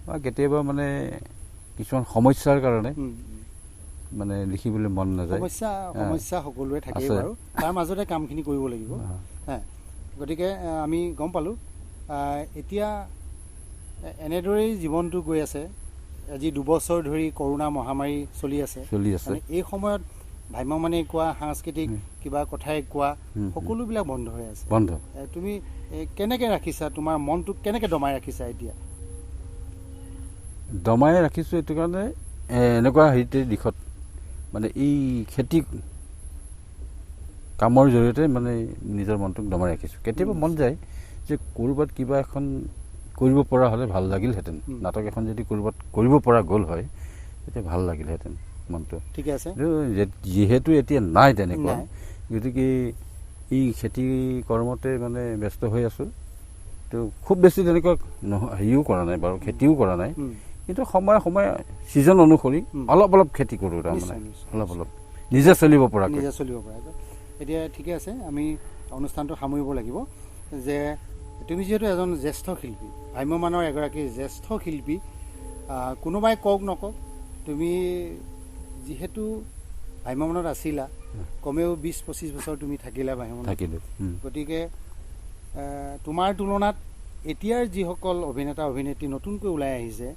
বা কেতিয়াবা মানে কিছুমান সমস্যাৰ কাৰণে মানে লিখিবলৈ মন নাযায় সমস্যা সকলোৰে থাকে বাৰু তাৰ মাজতে কামখিনি কৰিব লাগিব গতিকে আমি গম পালোঁ এতিয়া এনেদৰেই জীৱনটো গৈ আছে আজি 2 বছৰ ধৰি কৰোণা মহামাৰী চলি আছে এই সময়ত ভ্ৰাম্যমানে কোৱা সাংস্কৃতিক কিবা কথাই কোৱা সকলোবিলাক বন্ধ হৈ আছে তুমি কেনেকৈ ৰাখিছা তোমাৰ মনটোক কেনেকৈ দমাই ৰাখিছা এতিয়া দমাই ৰাখিছোঁ এইটো কাৰণে এনেকুৱা হেৰিতে দিশত মানে এই খেতি কামৰ জৰিয়তে মানে নিজৰ মনটোক দমাই ৰাখিছোঁ কেতিয়াবা মন যায় যে ক'ৰবাত কিবা এখন কৰিব পৰা হ'লে ভাল লাগিলহেঁতেন নাটক এখন যদি ক'ৰবাত কৰিব পৰা গ'ল হয় তেতিয়া ভাল লাগিলহেঁতেন মনটো ঠিকে আছে যিহেতু এতিয়া নাই তেনেকুৱা গতিকে এই খেতি কৰ্মতে মানে ব্যস্ত হৈ আছোঁ তো খুব বেছি তেনেকুৱা হেৰিও কৰা নাই বাৰু খেতিও কৰা নাই কিন্তু সময়ে সময়ে ছিজন অনুসৰি অলপ অলপ খেতি কৰোঁ তাৰমানে অলপ নিজে চলিব পৰাকৈ এতিয়া ঠিকে আছে আমি অনুষ্ঠানটো সামৰিব লাগিব যে তুমি যিহেতু এজন জ্যেষ্ঠ শিল্পী ভ্ৰাম্যমানৰ এগৰাকী জ্যেষ্ঠ শিল্পী কোনোবাই কওক নকওক তুমি যিহেতু ভ্ৰাম্যমানত আছিলা কমেও 20-25 বছৰ তুমি থাকিলা ভ্ৰাম্যমানত থাকিলোঁ গতিকে তোমাৰ তুলনাত এতিয়াৰ যিসকল অভিনেতা অভিনেত্ৰী নতুনকৈ ওলাই আহিছে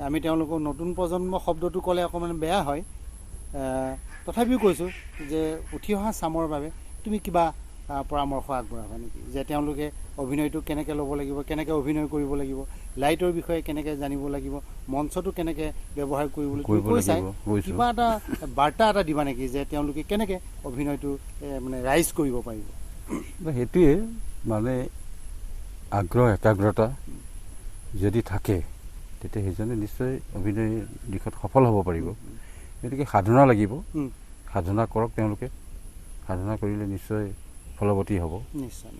আমি তেওঁলোকক নতুন প্ৰজন্ম শব্দটো ক'লে অকণমান বেয়া হয় তথাপিও কৈছোঁ যে উঠি অহা চামৰ বাবে তুমি কিবা পৰামৰ্শ আগবঢ়াবা নেকি যে তেওঁলোকে অভিনয়টো কেনেকৈ ল'ব লাগিব কেনেকৈ অভিনয় কৰিব লাগিব লাইটৰ বিষয়ে কেনেকৈ জানিব লাগিব মঞ্চটো কেনেকৈ ব্যৱহাৰ কৰিবলৈ কৈছাই কিবা এটা বাৰ্তা এটা দিবা নেকি যে তেওঁলোকে কেনেকৈ অভিনয়টো মানে ৰাইজ কৰিব পাৰিব সেইটোৱে মানে আগ্ৰহ একাগ্ৰতা যদি থাকে তেতিয়া সেইজনে নিশ্চয় অভিনয় দিশত সফল হ'ব পাৰিব গতিকে সাধনা লাগিব সাধনা কৰক তেওঁলোকে সাধনা কৰিলে নিশ্চয় ফলৱতী হ'ব নিশ্চয়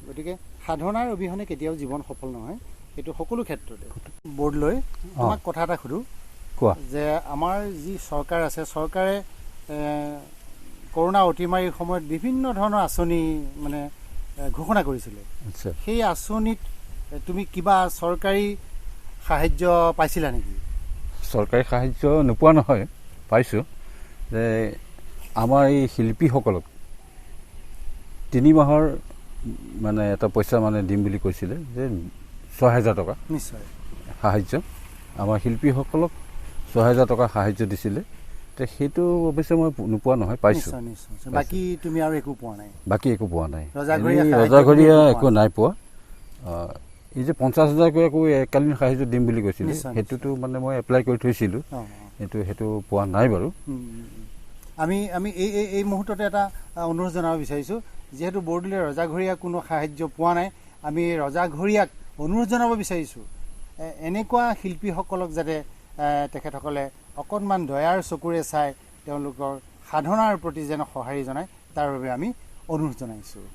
গতিকে সাধনাৰ অবিহনে কেতিয়াও জীৱন সফল নহয় সেইটো সকলো ক্ষেত্ৰতে বৰ্ডলৈ তোমাক কথা এটা সুধোঁ কোৱা যে আমাৰ যি চৰকাৰ আছে চৰকাৰে কৰোণা অতিমাৰীৰ সময়ত বিভিন্ন ধৰণৰ আঁচনি মানে ঘোষণা কৰিছিলে সেই আঁচনিত তুমি কিবা চৰকাৰী সাহায্য পাইছিলা নেকি চৰকাৰী সাহায্য নোপোৱা নহয় পাইছোঁ যে আমাৰ এই শিল্পীসকলক 3 মাহৰ মানে এটা পইচা মানে দিম বুলি কৈছিলে যে 6,000 টকা নিশ্চয় সাহায্য আমাৰ শিল্পীসকলক 6,000 টকা সাহায্য দিছিলে সেইটো অৱশ্যে মই নোপোৱা নহয় পাইছোঁ বাকী তুমি আৰু একো পোৱা নাই বাকী একো পোৱা নাই ৰজাঘৰীয়া একো নাই পোৱা এই যে 50,000কৈ একো এককালীন সাহায্য দিম বুলি কৈছিলে সেইটোতো মানে মই এপ্লাই কৰি থৈছিলোঁ সেইটো পোৱা নাই বাৰু আমি এই মুহূৰ্ততে এটা অনুৰোধ জনাব বিচাৰিছোঁ যিহেতু বৰদলৈ ৰজাঘৰীয়া কোনো সাহায্য পোৱা নাই আমি ৰজাঘৰীয়াক অনুৰোধ জনাব বিচাৰিছোঁ এনেকুৱা শিল্পীসকলক যাতে তেখেতসকলে অকণমান দয়াৰ চকুৰে চাই তেওঁলোকৰ সাধনাৰ প্ৰতি যেন সঁহাৰি জনায় তাৰ বাবে আমি অনুৰোধ জনাইছোঁ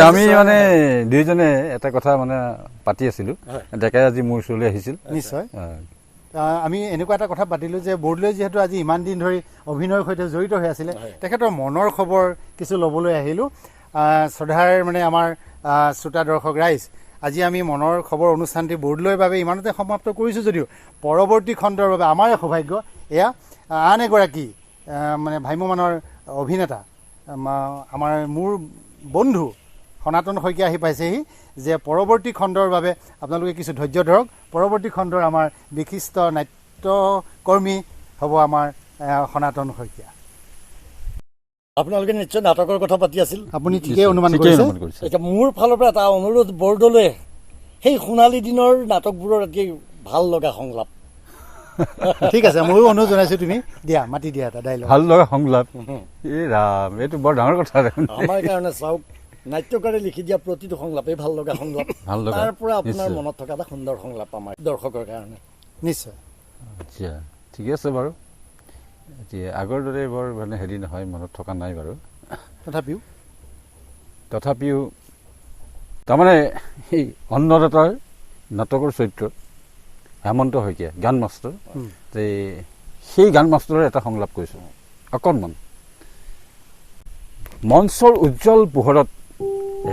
আমি মানে দুইজনে এটা কথা মানে পাতি আছিলোঁ ডেকাই আজি মোৰ ওচৰলৈ আহিছিল নিশ্চয় আমি এনেকুৱা এটা কথা পাতিলোঁ যে বৰদলৈ যিহেতু আজি ইমান দিন ধৰি অভিনয়ৰ সৈতে জড়িত হৈ আছিলে তেখেতৰ মনৰ খবৰ কিছু ল'বলৈ আহিলোঁ শ্ৰদ্ধাৰ মানে আমাৰ শ্ৰোতা দৰ্শক ৰাইজ আজি আমি মনৰ খবৰ অনুষ্ঠানটি বৰদলৈৰ বাবে ইমানতে সমাপ্ত কৰিছোঁ যদিও পৰৱৰ্তী খণ্ডৰ বাবে আমাৰে সৌভাগ্য এয়া আন এগৰাকী মানে ভ্ৰাম্যমানৰ অভিনেতা আমাৰ মোৰ বন্ধু সনাতন শইকীয়া আহি পাইছেহি যে পৰৱৰ্তী খণ্ডৰ বাবে আপোনালোকে কিছু ধৈৰ্য ধৰক পৰৱৰ্তী খণ্ডৰ আমাৰ বিশিষ্ট নাট্যকৰ্মী হ'ব আমাৰ সনাতন শইকীয়া আপোনালোকে নিশ্চয় নাটকৰ কথা পাতি আছিল আপুনি ঠিকেই অনুমান কৰিছে এতিয়া মোৰ ফালৰ পৰা এটা অনুৰোধ বৰদলৈ সেই সোণালী দিনৰ নাটকবোৰৰ এটি ভাল লগা সংলাপ ঠিক আছে ময়ো অনুৰোধ জনাইছোঁ তুমি দিয়া মাতি দিয়া এটা ডাইলগ ভাল লগা সংলাপ এই ৰাম এইটো বৰ ডাঙৰ কথা আমাৰ কাৰণে চাওক নাট্যকাৰে লিখি দিয়া প্ৰতিটো সংলাপেই ভাল লগা সংলাপ তাৰ পৰা আপোনাৰ মনত থকা এটা সুন্দৰ সংলাপ আমাৰ দৰ্শকৰ কাৰণে নিশ্চয় আচ্ছা ঠিকে আছে বাৰু এতিয়া আগৰ দৰে বৰ মানে হেৰি নহয় মনত থকা নাই বাৰু তথাপিও তাৰমানে সেই অন্নদাতাৰ নাটকৰ চৰিত্ৰ হেমন্ত শইকীয়া গান মাষ্টৰ যে সেই গান মাষ্টৰৰ এটা সংলাপ কৈছোঁ অকণমান মঞ্চৰ উজ্জ্বল পোহৰত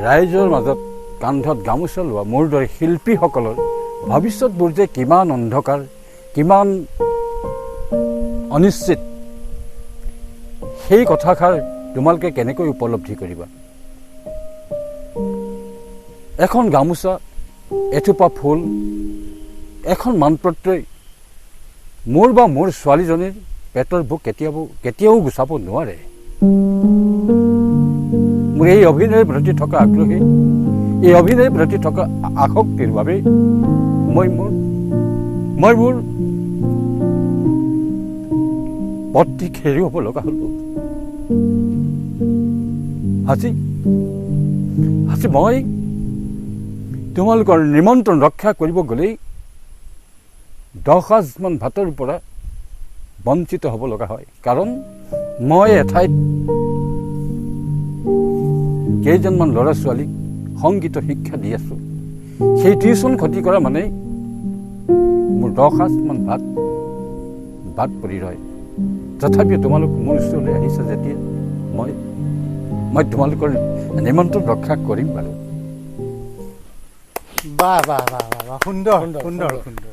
ৰাইজৰ মাজত কান্ধত গামোচা লোৱা মোৰ দৰে শিল্পীসকলৰ ভৱিষ্যতবোৰ যে কিমান অন্ধকাৰ কিমান অনিশ্চিত সেই কথাষাৰ তোমালোকে কেনেকৈ উপলব্ধি কৰিবা এখন গামোচা এথোপা ফুল এখন মানপত্ৰই মোৰ বা মোৰ ছোৱালীজনীৰ পেটৰ ভোক কেতিয়াও গুচাব নোৱাৰে মোৰ এই অভিনয়ৰ প্ৰতি থকা আগ্ৰহী এই অভিনয়ৰ প্ৰতি থকা আসক্তিৰ বাবে মই মোৰ পত্নীক হেৰুৱাব লগা হ'ল আজি মই তোমালোকৰ নিমন্ত্ৰণ ৰক্ষা কৰিব গ'লেই 10 সাঁজমান ভাতৰ পৰা বঞ্চিত হ'ব লগা হয় কাৰণ মই এঠাইত কেইজনমান ল'ৰা ছোৱালীক সংগীতৰ শিক্ষা দি আছোঁ সেই টিউশ্যন ক্ষতি কৰা মানে মোৰ 10 সাঁজমান ভাত পৰি ৰয় তথাপিও তোমালোক মোৰ ওচৰলৈ আহিছে যেতিয়া মই তোমালোকৰ নিমন্ত্ৰণ ৰক্ষা কৰিম বাৰু বাহ বাহ বাহ বাহ সুন্দৰ সুন্দৰ সুন্দৰ